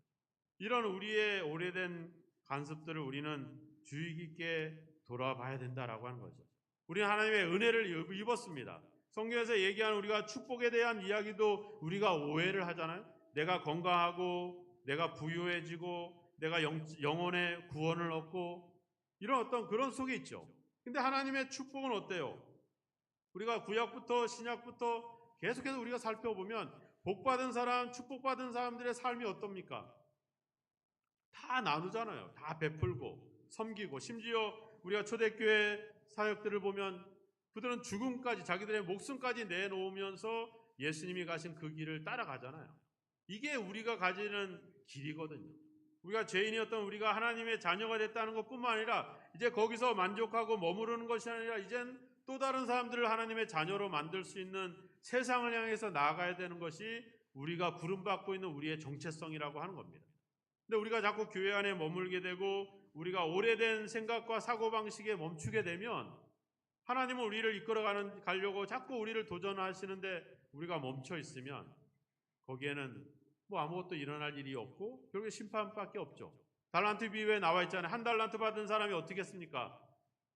이런 우리의 오래된 관습들을 우리는 주의 깊게 돌아봐야 된다라고 하는 거죠. 우리는 하나님의 은혜를 입었습니다. 성경에서 얘기하는 우리가 축복에 대한 이야기도 우리가 오해를 하잖아요. 내가 건강하고 내가 부유해지고 내가 영혼의 구원을 얻고 이런 어떤 그런 속에 있죠. 근데 하나님의 축복은 어때요? 우리가 구약부터 신약부터 계속해서 우리가 살펴보면 복받은 사람, 축복받은 사람들의 삶이 어떻습니까? 다 나누잖아요. 다 베풀고 섬기고 심지어 우리가 초대교회 사역들을 보면 그들은 죽음까지 자기들의 목숨까지 내놓으면서 예수님이 가신 그 길을 따라가잖아요. 이게 우리가 가지는 길이거든요. 우리가 죄인이었던 우리가 하나님의 자녀가 됐다는 것뿐만 아니라 이제 거기서 만족하고 머무르는 것이 아니라 이젠 또 다른 사람들을 하나님의 자녀로 만들 수 있는 세상을 향해서 나아가야 되는 것이 우리가 부름받고 있는 우리의 정체성이라고 하는 겁니다. 근데 우리가 자꾸 교회 안에 머물게 되고 우리가 오래된 생각과 사고방식에 멈추게 되면 하나님은 우리를 이끌어가려고 자꾸 우리를 도전하시는데 우리가 멈춰 있으면 거기에는 아무것도 일어날 일이 없고 결국에 심판밖에 없죠. 달란트 비유에 나와 있잖아요. 한 달란트 받은 사람이 어떻게 했습니까?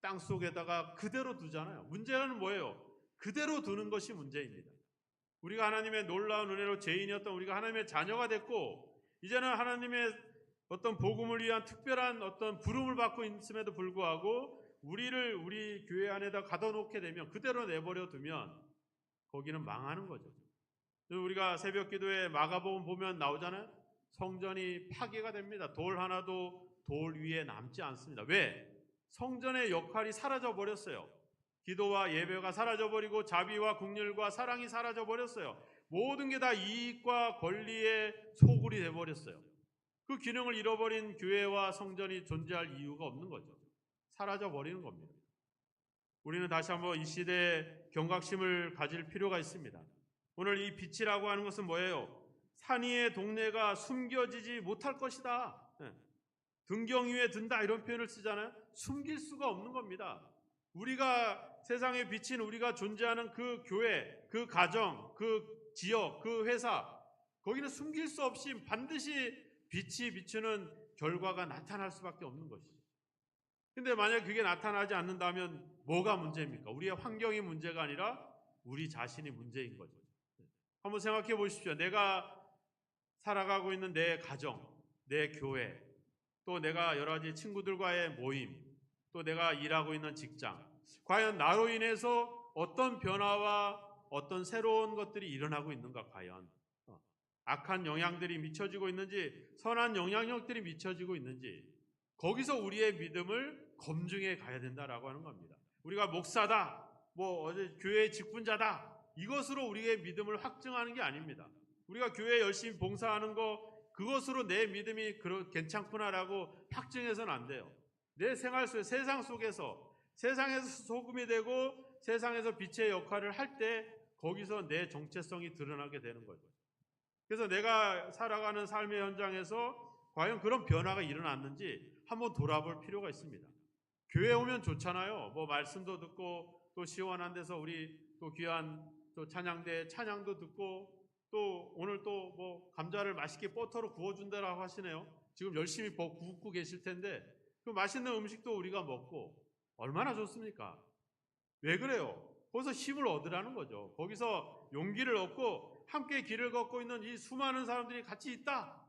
땅 속에다가 그대로 두잖아요. 문제는 뭐예요? 그대로 두는 것이 문제입니다. 우리가 하나님의 놀라운 은혜로 죄인이었던 우리가 하나님의 자녀가 됐고 이제는 하나님의 어떤 복음을 위한 특별한 어떤 부름을 받고 있음에도 불구하고 우리를 우리 교회 안에다 가둬놓게 되면 그대로 내버려 두면 거기는 망하는 거죠. 우리가 새벽 기도에 마가복음 보면 나오잖아요. 성전이 파괴가 됩니다. 돌 하나도 돌 위에 남지 않습니다. 왜? 성전의 역할이 사라져 버렸어요. 기도와 예배가 사라져 버리고 자비와 긍휼과 사랑이 사라져 버렸어요. 모든 게 다 이익과 권리의 소굴이 돼 버렸어요. 그 기능을 잃어버린 교회와 성전이 존재할 이유가 없는 거죠. 사라져 버리는 겁니다. 우리는 다시 한번 이 시대에 경각심을 가질 필요가 있습니다. 오늘 이 빛이라고 하는 것은 뭐예요? 산 위의 동네가 숨겨지지 못할 것이다. 등경 위에 든다 이런 표현을 쓰잖아요. 숨길 수가 없는 겁니다. 우리가 세상에 비친 우리가 존재하는 그 교회, 그 가정, 그 지역, 그 회사, 거기는 숨길 수 없이 반드시 빛이 비추는 결과가 나타날 수밖에 없는 것이죠. 근데 만약 그게 나타나지 않는다면 뭐가 문제입니까? 우리의 환경이 문제가 아니라 우리 자신이 문제인 거죠. 한번 생각해 보십시오. 내가 살아가고 있는 내 가정, 내 교회, 또 내가 여러 가지 친구들과의 모임, 또 내가 일하고 있는 직장, 과연 나로 인해서 어떤 변화와 어떤 새로운 것들이 일어나고 있는가, 과연 악한 영향들이 미쳐지고 있는지, 선한 영향력들이 미쳐지고 있는지, 거기서 우리의 믿음을 검증해 가야 된다라고 하는 겁니다. 우리가 목사다, 어제 교회 직분자다, 이것으로 우리의 믿음을 확증하는 게 아닙니다. 우리가 교회 열심히 봉사하는 거, 그것으로 내 믿음이 괜찮구나라고 확증해서는 안 돼요. 내 생활 속에, 세상 속에서, 세상에서 소금이 되고 세상에서 빛의 역할을 할 때 거기서 내 정체성이 드러나게 되는 거죠. 그래서 내가 살아가는 삶의 현장에서 과연 그런 변화가 일어났는지 한번 돌아볼 필요가 있습니다. 교회 오면 좋잖아요. 말씀도 듣고 또 시원한 데서 우리 또 귀한 또 찬양대 찬양도 듣고 또 오늘 또 감자를 맛있게 버터로 구워준다라고 하시네요. 지금 열심히 굽고 계실 텐데 그 맛있는 음식도 우리가 먹고 얼마나 좋습니까? 왜 그래요? 거기서 힘을 얻으라는 거죠. 거기서 용기를 얻고 함께 길을 걷고 있는 이 수많은 사람들이 같이 있다.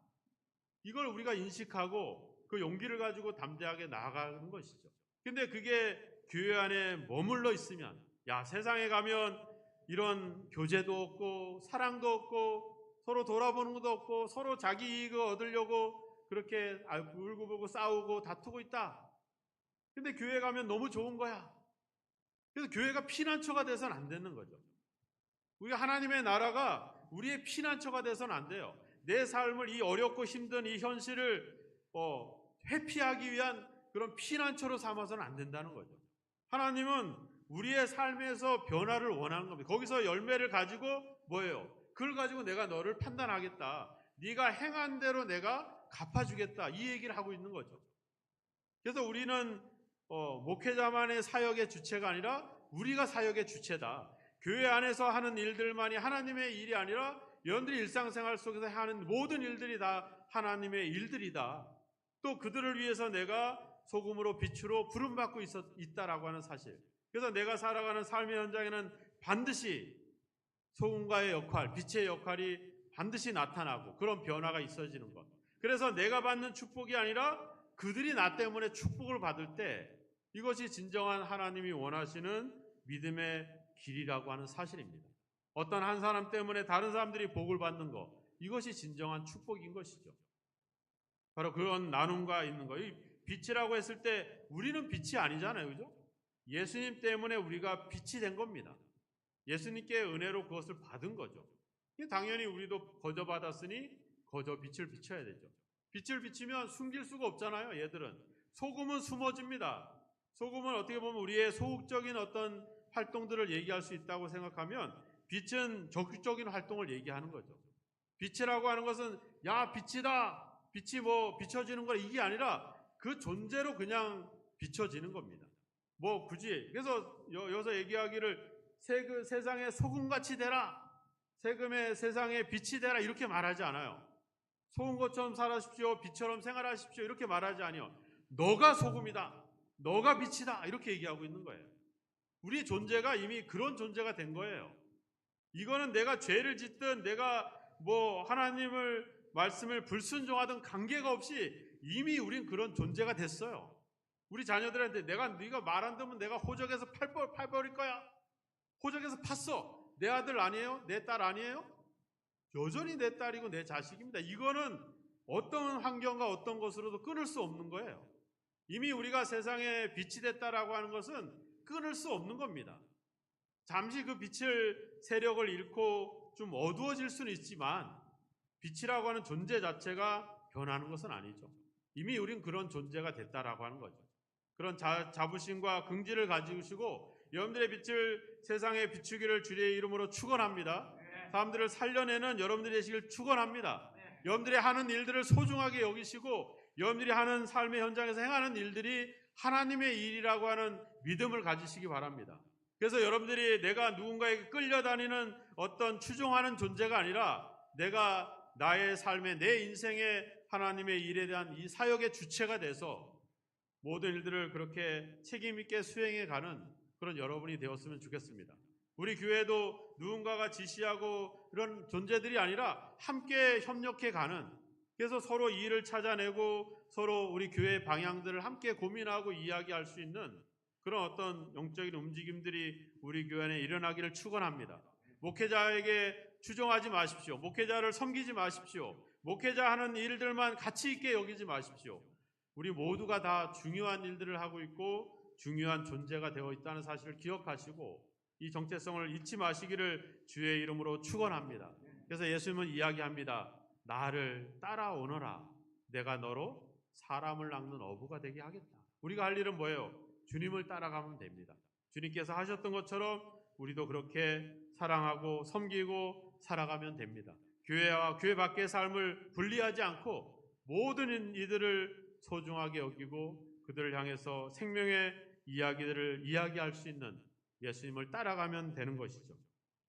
이걸 우리가 인식하고 그 용기를 가지고 담대하게 나아가는 것이죠. 근데 그게 교회 안에 머물러 있으면, 세상에 가면 이런 교제도 없고 사랑도 없고 서로 돌아보는 것도 없고 서로 자기 이익을 얻으려고 그렇게 울고불고 싸우고 다투고 있다. 근데 교회 가면 너무 좋은 거야. 그래서 교회가 피난처가 돼서는 안 되는 거죠. 우리가 하나님의 나라가 우리의 피난처가 돼서는 안 돼요. 내 삶을, 이 어렵고 힘든 이 현실을 회피하기 위한 그런 피난처로 삼아서는 안 된다는 거죠. 하나님은 우리의 삶에서 변화를 원하는 겁니다. 거기서 열매를 가지고 뭐예요? 그걸 가지고 내가 너를 판단하겠다. 네가 행한 대로 내가 갚아주겠다. 이 얘기를 하고 있는 거죠. 그래서 우리는 목회자만의 사역의 주체가 아니라 우리가 사역의 주체다. 교회 안에서 하는 일들만이 하나님의 일이 아니라 여러분들이 일상생활 속에서 하는 모든 일들이 다 하나님의 일들이다. 또 그들을 위해서 내가 소금으로 빛으로 부름받고 있다라고 하는 사실. 그래서 내가 살아가는 삶의 현장에는 반드시 소금과의 역할, 빛의 역할이 반드시 나타나고 그런 변화가 있어지는 것. 그래서 내가 받는 축복이 아니라 그들이 나 때문에 축복을 받을 때 이것이 진정한 하나님이 원하시는 믿음의 길이라고 하는 사실입니다. 어떤 한 사람 때문에 다른 사람들이 복을 받는 것, 이것이 진정한 축복인 것이죠. 바로 그런 나눔과 있는 것. 이 빛이라고 했을 때 우리는 빛이 아니잖아요. 그죠? 예수님 때문에 우리가 빛이 된 겁니다. 예수님께 은혜로 그것을 받은 거죠. 당연히 우리도 거저 받았으니 거저 빛을 비춰야 되죠. 빛을 비치면 숨길 수가 없잖아요. 얘들은 소금은 숨어집니다. 소금은 어떻게 보면 우리의 소극적인 어떤 활동들을 얘기할 수 있다고 생각하면 빛은 적극적인 활동을 얘기하는 거죠. 빛이라고 하는 것은 빛이다. 빛이 비춰지는 거 이게 아니라 그 존재로 그냥 비춰지는 겁니다. 굳이 그래서 여기서 얘기하기를 세상에 소금같이 되라. 세상에 빛이 되라 이렇게 말하지 않아요. 소금것처럼 살아십시오. 빛처럼 생활하십시오. 이렇게 말하지 아니요. 너가 소금이다. 너가 빛이다. 이렇게 얘기하고 있는 거예요. 우리 존재가 이미 그런 존재가 된 거예요. 이거는 내가 죄를 짓든 내가 하나님을 말씀을 불순종하든 관계가 없이 이미 우린 그런 존재가 됐어요. 우리 자녀들한테 네가 말 안 듣으면 내가 호적에서 팔 버릴 거야. 호적에서 팠어. 내 아들 아니에요? 내 딸 아니에요? 여전히 내 딸이고 내 자식입니다. 이거는 어떤 환경과 어떤 것으로도 끊을 수 없는 거예요. 이미 우리가 세상에 빛이 됐다라고 하는 것은 끊을 수 없는 겁니다. 잠시 그 빛을 세력을 잃고 좀 어두워질 수는 있지만 빛이라고 하는 존재 자체가 변하는 것은 아니죠. 이미 우린 그런 존재가 됐다라고 하는 거죠. 그런 자부심과 긍지를 가지시고 여러분들의 빛을 세상에 비추기를 주의 이름으로 축원합니다. 사람들을 살려내는 여러분들이 되시길 축원합니다. 여러분들이 하는 일들을 소중하게 여기시고 여러분들이 하는 삶의 현장에서 행하는 일들이 하나님의 일이라고 하는 믿음을 가지시기 바랍니다. 그래서 여러분들이 내가 누군가에게 끌려다니는 어떤 추종하는 존재가 아니라 내가 나의 삶의 내 인생의 하나님의 일에 대한 이 사역의 주체가 돼서 모든 일들을 그렇게 책임 있게 수행해 가는 그런 여러분이 되었으면 좋겠습니다. 우리 교회도 누군가가 지시하고 그런 존재들이 아니라 함께 협력해 가는, 그래서 서로 일을 찾아내고 서로 우리 교회의 방향들을 함께 고민하고 이야기할 수 있는 그런 어떤 영적인 움직임들이 우리 교회 안에 일어나기를 축원합니다. 목회자에게 추종하지 마십시오. 목회자를 섬기지 마십시오. 목회자 하는 일들만 가치 있게 여기지 마십시오. 우리 모두가 다 중요한 일들을 하고 있고 중요한 존재가 되어 있다는 사실을 기억하시고 이 정체성을 잊지 마시기를 주의 이름으로 축원합니다. 그래서 예수님은 이야기합니다. 나를 따라오너라. 내가 너로 사람을 낚는 어부가 되게 하겠다. 우리가 할 일은 뭐예요? 주님을 따라가면 됩니다. 주님께서 하셨던 것처럼 우리도 그렇게 사랑하고 섬기고 살아가면 됩니다. 교회와 교회 밖의 삶을 분리하지 않고 모든 이들을 소중하게 여기고 그들을 향해서 생명의 이야기들을 이야기할 수 있는 예수님을 따라가면 되는 것이죠.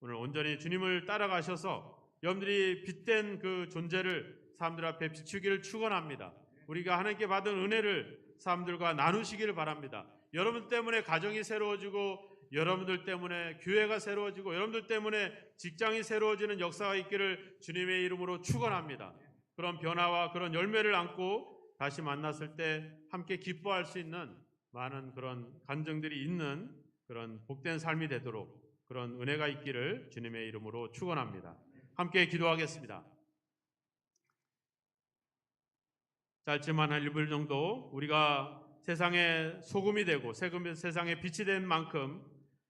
오늘 온전히 주님을 따라가셔서 여러분들이 빛된 그 존재를 사람들 앞에 비추기를 축원합니다. 우리가 하나님께 받은 은혜를 사람들과 나누시기를 바랍니다. 여러분 때문에 가정이 새로워지고 여러분들 때문에 교회가 새로워지고 여러분들 때문에 직장이 새로워지는 역사가 있기를 주님의 이름으로 축원합니다. 그런 변화와 그런 열매를 안고 다시 만났을 때 함께 기뻐할 수 있는 많은 그런 간증들이 있는 그런 복된 삶이 되도록 그런 은혜가 있기를 주님의 이름으로 축원합니다. 함께 기도하겠습니다. 짧지만 한 1분 정도 우리가 세상의 소금이 되고 세상의 빛이 된 만큼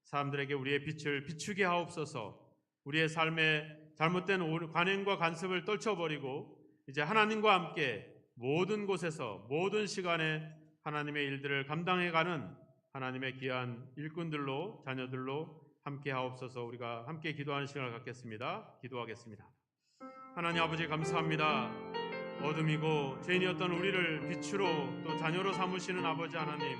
사람들에게 우리의 빛을 비추게 하옵소서. 우리의 삶에 잘못된 관행과 간섭을 떨쳐버리고 이제 하나님과 함께 모든 곳에서 모든 시간에 하나님의 일들을 감당해가는 하나님의 귀한 일꾼들로 자녀들로 함께 하옵소서. 우리가 함께 기도하는 시간을 갖겠습니다. 기도하겠습니다. 하나님 아버지 감사합니다. 어둠이고 죄인이었던 우리를 빛으로 또 자녀로 삼으시는 아버지 하나님,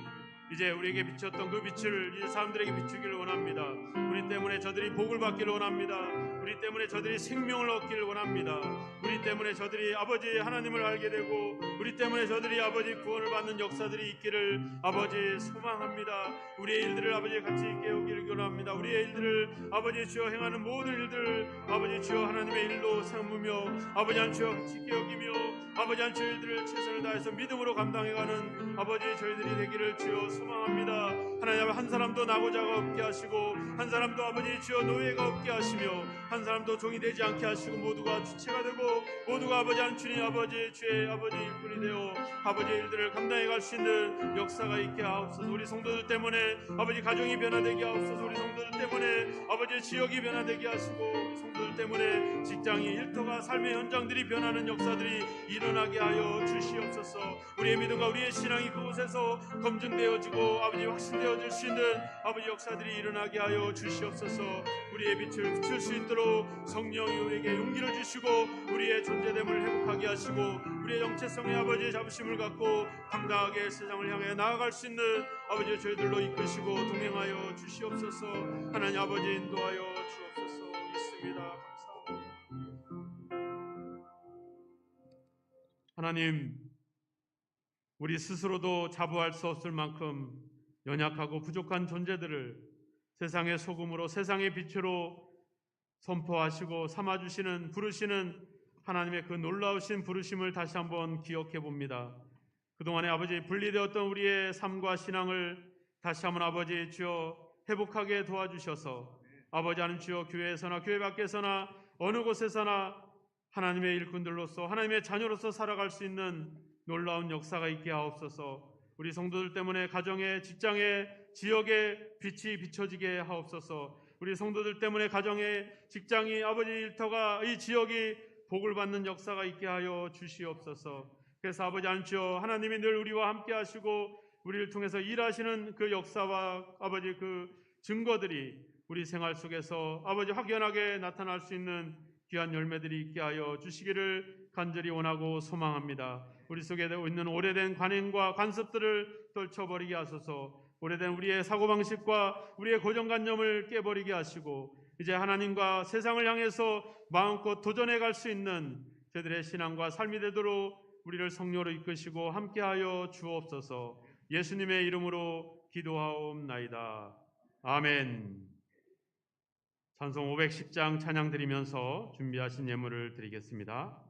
이제 우리에게 비쳤던 그 빛을 이 사람들에게 비추기를 원합니다. 우리 때문에 저들이 복을 받기를 원합니다. 우리 때문에 저들이 생명을 얻기를 원합니다. 우리 때문에 저들이 아버지 하나님을 알게 되고 우리 때문에 저들이 아버지 구원을 받는 역사들이 있기를 아버지 소망합니다. 우리의 일들을 아버지 가치 있게 여기를 원합니다. 우리의 일들을 아버지 주여 행하는 모든 일들을 아버지 주여 하나님의 일로 삼으며 아버지 한 주여 가치 있게 여기며 아버지 한 주여 일들을 최선을 다해서 믿음으로 감당해가는 아버지 저희들이 되기를 주여 소망합니다. 하나님 한 사람도 나고자가 없게 하시고 한 사람도 아버지 주여 노예가 없게 하시며 한 사람도 종이 되지 않게 하시고 모두가 주체가 되고 모두가 아버지 한 주님 아버지 주의 아버지 일꾼이 되어 아버지 일들을 감당해 갈 수 있는 역사가 있게 하옵소서. 우리 성도들 때문에 아버지 가정이 변화되게 하옵소서. 우리 성도들 때문에 아버지 지역이 변화되게 하시고 우리 성도들 때문에 직장이 일터가 삶의 현장들이 변하는 역사들이 일어나게 하여 주시옵소서. 우리의 믿음과 우리의 신앙이 그곳에서 검증되어지고 아버지 확신되어질 수 있는 아버지 역사들이 일어나게 하여 주시옵소서. 우리의 빛을 비출 수 있도록 성령이 우리에게 용기를 주시고 우리의 존재됨을 회복하게 하시고 우리의 정체성의 아버지의 자부심을 갖고 당당하게 세상을 향해 나아갈 수 있는 아버지의 저희들로 이끄시고 동행하여 주시옵소서. 하나님 아버지 인도하여 주옵소서. 있습니다. 감사합니다. 하나님, 우리 스스로도 자부할 수 없을 만큼 연약하고 부족한 존재들을 세상의 소금으로 세상의 빛으로 선포하시고 삼아주시는 부르시는 하나님의 그 놀라우신 부르심을 다시 한번 기억해 봅니다. 그동안에 아버지 분리되었던 우리의 삶과 신앙을 다시 한번 아버지 주여 회복하게 도와주셔서 아버지 하나님 주여 교회에서나 교회 밖에서나 어느 곳에서나 하나님의 일꾼들로서 하나님의 자녀로서 살아갈 수 있는 놀라운 역사가 있게 하옵소서. 우리 성도들 때문에 가정에 직장에 지역에 빛이 비춰지게 하옵소서. 우리 성도들 때문에 가정에 직장이 아버지 일터가 이 지역이 복을 받는 역사가 있게 하여 주시옵소서. 그래서 아버지 하나님 주여 하나님이 늘 우리와 함께 하시고 우리를 통해서 일하시는 그 역사와 아버지 그 증거들이 우리 생활 속에서 아버지 확연하게 나타날 수 있는 귀한 열매들이 있게 하여 주시기를 간절히 원하고 소망합니다. 우리 속에 있는 오래된 관행과 관습들을 떨쳐버리게 하소서. 오래된 우리의 사고방식과 우리의 고정관념을 깨버리게 하시고 이제 하나님과 세상을 향해서 마음껏 도전해 갈 수 있는 저들의 신앙과 삶이 되도록 우리를 성령으로 이끄시고 함께하여 주옵소서. 예수님의 이름으로 기도하옵나이다. 아멘. 찬송 510장 찬양 드리면서 준비하신 예물을 드리겠습니다.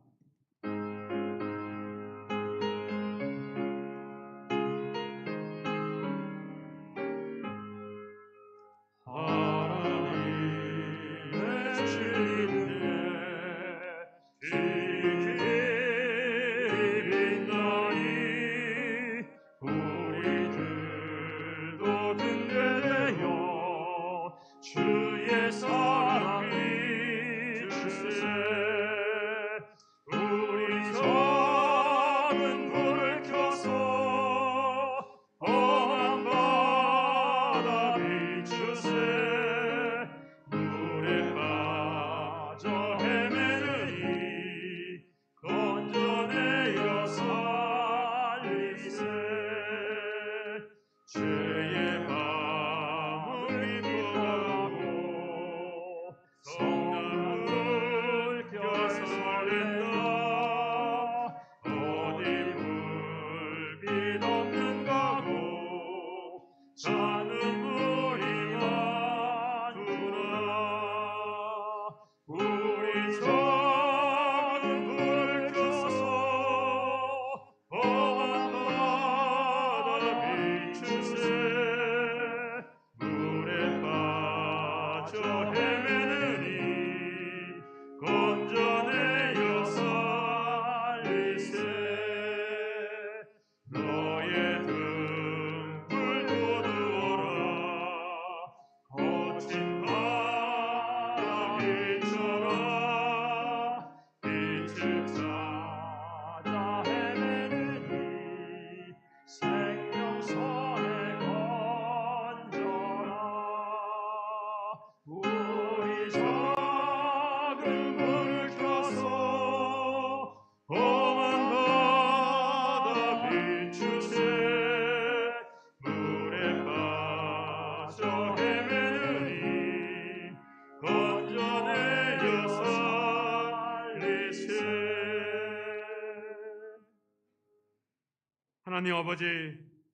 하나님 아버지,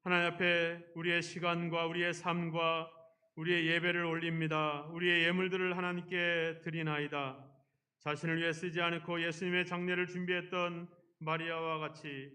하나님 앞에 우리의 시간과 우리의 삶과 우리의 예배를 올립니다. 우리의 예물들을 하나님께 드리나이다. 자신을 위해 쓰지 않고 예수님의 장례를 준비했던 마리아와 같이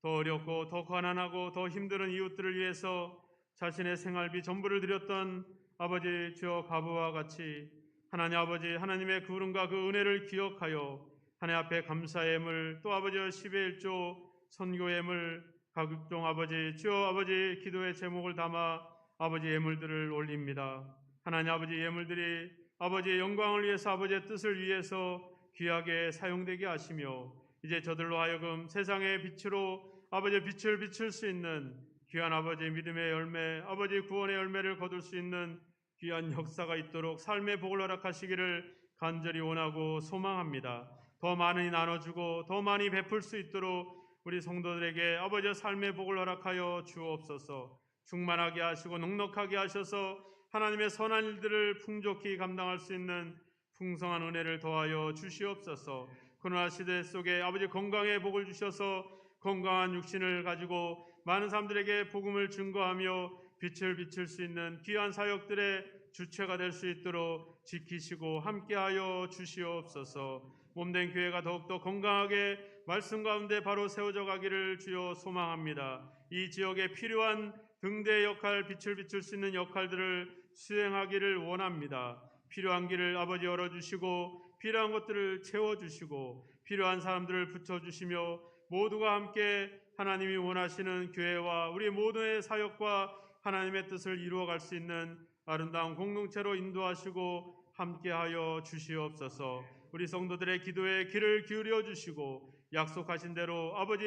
더 어렵고 더 가난하고 더 힘든 이웃들을 위해서 자신의 생활비 전부를 드렸던 아버지 주여 가부와 같이 하나님 아버지 하나님의 구름과 그 은혜를 기억하여 하나님 앞에 감사의 예물 또 아버지의 10의 1조 선교의 예물 가급종 아버지 주여 아버지 기도의 제목을 담아 아버지 예물들을 올립니다. 하나님 아버지 예물들이 아버지의 영광을 위해서 아버지의 뜻을 위해서 귀하게 사용되게 하시며 이제 저들로 하여금 세상의 빛으로 아버지의 빛을 비출 수 있는 귀한 아버지 믿음의 열매 아버지 구원의 열매를 거둘 수 있는 귀한 역사가 있도록 삶의 복을 허락하시기를 간절히 원하고 소망합니다. 더 많이 나눠주고 더 많이 베풀 수 있도록 우리 성도들에게 아버지의 삶의 복을 허락하여 주옵소서. 충만하게 하시고 넉넉하게 하셔서 하나님의 선한 일들을 풍족히 감당할 수 있는 풍성한 은혜를 더하여 주시옵소서. 코로나 시대 속에 아버지 건강의 복을 주셔서 건강한 육신을 가지고 많은 사람들에게 복음을 증거하며 빛을 비출 수 있는 귀한 사역들의 주체가 될 수 있도록 지키시고 함께하여 주시옵소서. 몸된 교회가 더욱더 건강하게 말씀 가운데 바로 세워져 가기를 주여 소망합니다. 이 지역에 필요한 등대의 역할, 빛을 비출 수 있는 역할들을 수행하기를 원합니다. 필요한 길을 아버지 열어주시고 필요한 것들을 채워주시고 필요한 사람들을 붙여주시며 모두가 함께 하나님이 원하시는 교회와 우리 모두의 사역과 하나님의 뜻을 이루어갈 수 있는 아름다운 공동체로 인도하시고 함께하여 주시옵소서. 우리 성도들의 기도에 귀를 기울여 주시고 약속하신 대로 아버지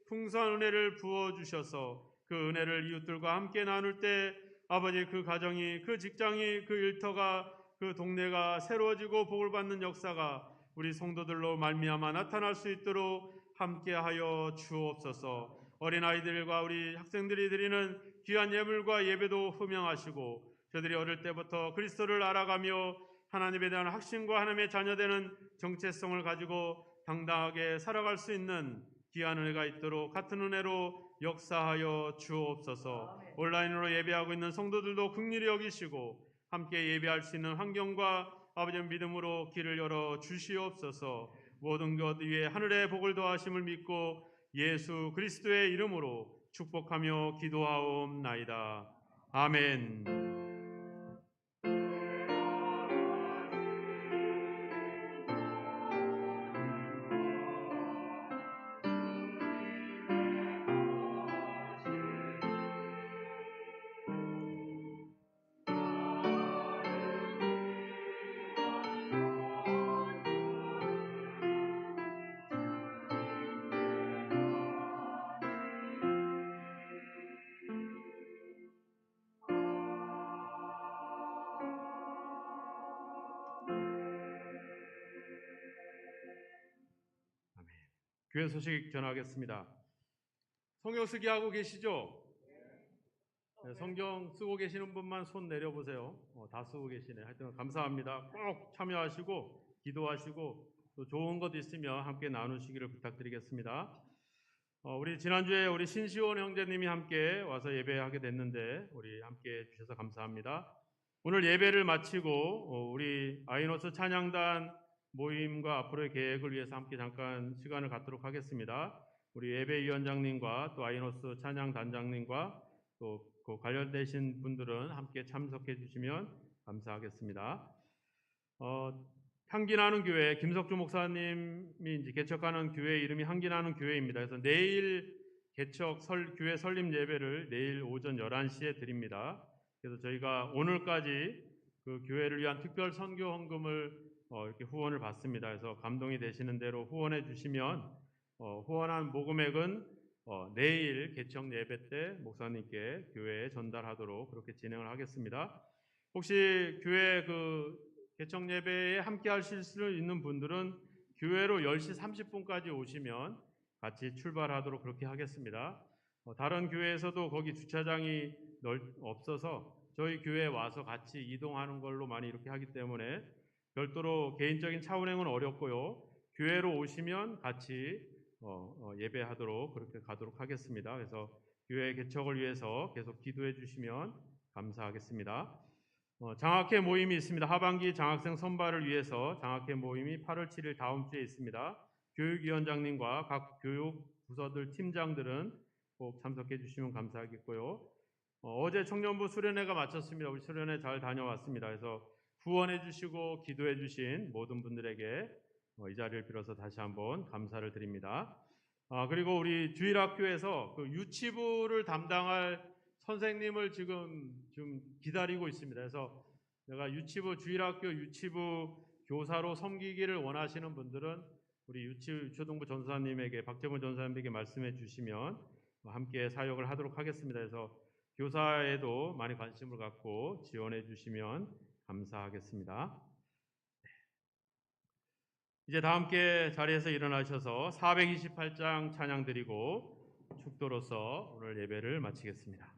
풍성한 은혜를 부어주셔서 그 은혜를 이웃들과 함께 나눌 때 아버지 그 가정이, 그 직장이, 그 일터가, 그 동네가 새로워지고 복을 받는 역사가 우리 성도들로 말미암아 나타날 수 있도록 함께하여 주옵소서. 어린아이들과 우리 학생들이 드리는 귀한 예물과 예배도 흠양하시고 저들이 어릴 때부터 그리스도를 알아가며 하나님에 대한 확신과 하나님의 자녀되는 정체성을 가지고 당당하게 살아갈 수 있는 귀한 은혜가 있도록 같은 은혜로 역사하여 주옵소서. 온라인으로 예배하고 있는 성도들도 긍휼히 여기시고 함께 예배할 수 있는 환경과 아버지의 믿음으로 길을 열어 주시옵소서. 모든 것 위에 하늘의 복을 더하심을 믿고 예수 그리스도의 이름으로 축복하며 기도하옵나이다. 아멘. 교회 소식 전하겠습니다. 성경 쓰기 하고 계시죠? 네, 성경 쓰고 계시는 분만 손 내려보세요. 다 쓰고 계시네. 하여튼 감사합니다. 꼭 참여하시고 기도하시고 또 좋은 것 있으면 함께 나누시기를 부탁드리겠습니다. 우리 지난주에 우리 신시원 형제님이 함께 와서 예배하게 됐는데 우리 함께 해주셔서 감사합니다. 오늘 예배를 마치고 우리 아이노스 찬양단 모임과 앞으로의 계획을 위해서 함께 잠깐 시간을 갖도록 하겠습니다. 우리 예배위원장님과 또 아이노스 찬양단장님과 또 그 관련되신 분들은 함께 참석해 주시면 감사하겠습니다. 향기나는 교회, 김석주 목사님이 이제 개척하는 교회 이름이 향기나는 교회입니다. 그래서 내일 교회 설립 예배를 내일 오전 11시에 드립니다. 그래서 저희가 오늘까지 그 교회를 위한 특별 선교 헌금을 이렇게 후원을 받습니다. 그래서 감동이 되시는 대로 후원해 주시면 후원한 모금액은 내일 개척 예배 때 목사님께 교회에 전달하도록 그렇게 진행을 하겠습니다. 혹시 교회 그 개척 예배에 함께 하실 수 있는 분들은 교회로 10시 30분까지 오시면 같이 출발하도록 그렇게 하겠습니다. 다른 교회에서도 거기 주차장이 없어서 저희 교회에 와서 같이 이동하는 걸로 많이 이렇게 하기 때문에 별도로 개인적인 차 운행은 어렵고요. 교회로 오시면 같이 예배하도록 그렇게 가도록 하겠습니다. 그래서 교회 개척을 위해서 계속 기도해 주시면 감사하겠습니다. 장학회 모임이 있습니다. 하반기 장학생 선발을 위해서 장학회 모임이 8월 7일 다음 주에 있습니다. 교육위원장님과 각 교육 부서들 팀장들은 꼭 참석해 주시면 감사하겠고요. 어제 청년부 수련회가 마쳤습니다. 우리 수련회 잘 다녀왔습니다. 그래서 후원해 주시고 기도해 주신 모든 분들에게 이 자리를 빌어서 다시 한번 감사를 드립니다. 그리고 우리 주일학교에서 그 유치부를 담당할 선생님을 지금 좀 기다리고 있습니다. 그래서 내가 주일학교 유치부 교사로 섬기기를 원하시는 분들은 우리 유초등부 전사님에게 박재문 전사님에게 말씀해 주시면 함께 사역을 하도록 하겠습니다. 그래서 교사에도 많이 관심을 갖고 지원해 주시면 감사하겠습니다. 이제 다 함께 자리에서 일어나셔서 428장 찬양 드리고 축도로서 오늘 예배를 마치겠습니다.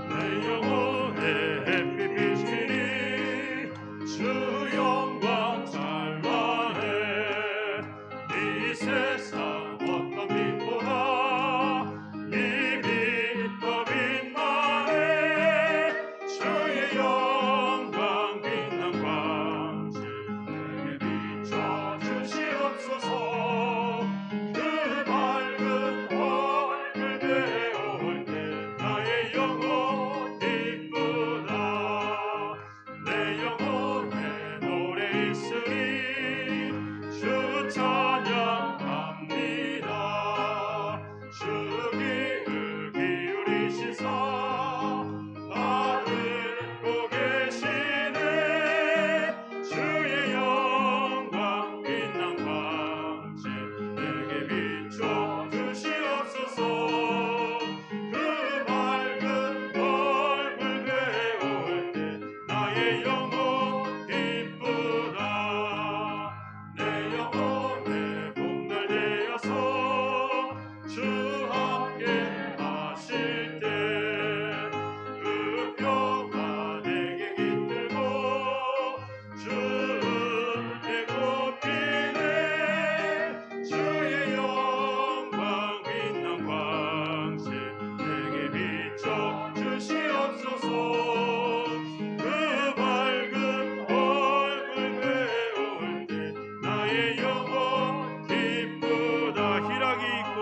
내 영혼의 햇빛 비치니 주 영광 찬란해. 이 세상 어떤 빛보다 이 빛 더 빛나네. 주의 영광 빛난 광주 내게 비춰 주시옵소서. 그 밝은 얼굴 배울 때 나의 영혼 기쁘다. 내 영혼에 노래 있으리 주 찬양합니다. 주 귀를 기울이시사 다 듣고 계시네. 주의 영광 나의 영혼 기쁘다. 내 영혼의 봄날 되어서 주 함께 하실 때 그 평화 내게 깃들고 주는 내 꽃피네. 주의 영광 빛난 광채 내게 비춰 주시옵소서. 그 밝은 얼굴 배울 때 나의 영혼 기쁘다. 희락이 있고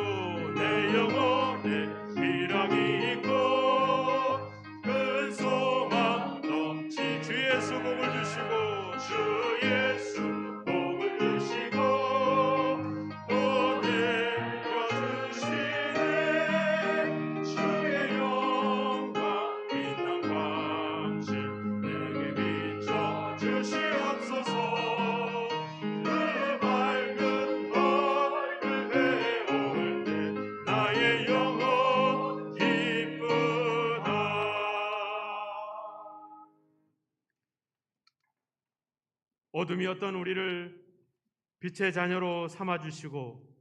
내 영혼에 희락이 있고 큰 소망 넘치 주 예수 복을 주시고 주 예수 복을 주시고 또 내려주시네. 주의 영광 빛난 광채 내게 비춰 주시옵소서. 그 밝은 얼굴 배울 때 나의 영혼 기쁘다. 어둠이었던 우리를 빛의 자녀로 삼아주시고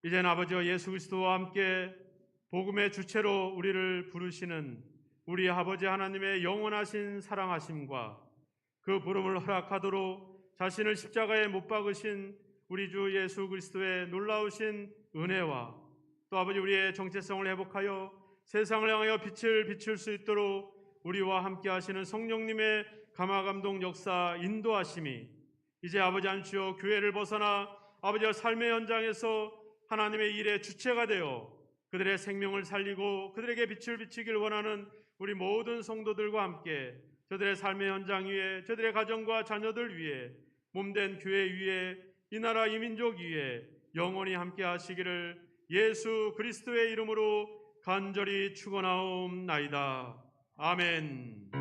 이젠 아버지와 예수 그리스도와 함께 복음의 주체로 우리를 부르시는 우리 아버지 하나님의 영원하신 사랑하심과 그 부름을 허락하도록 자신을 십자가에 못 박으신 우리 주 예수 그리스도의 놀라우신 은혜와 또 아버지 우리의 정체성을 회복하여 세상을 향하여 빛을 비출 수 있도록 우리와 함께 하시는 성령님의 감화감동 역사 인도하심이 이제 아버지 안주여 교회를 벗어나 아버지와 삶의 현장에서 하나님의 일의 주체가 되어 그들의 생명을 살리고 그들에게 빛을 비치길 원하는 우리 모든 성도들과 함께 저들의 삶의 현장 위에 저들의 가정과 자녀들 위에 몸된 교회 위에 이 나라 이 민족 위에 영원히 함께 하시기를 예수 그리스도의 이름으로 간절히 축원하옵나이다. 아멘.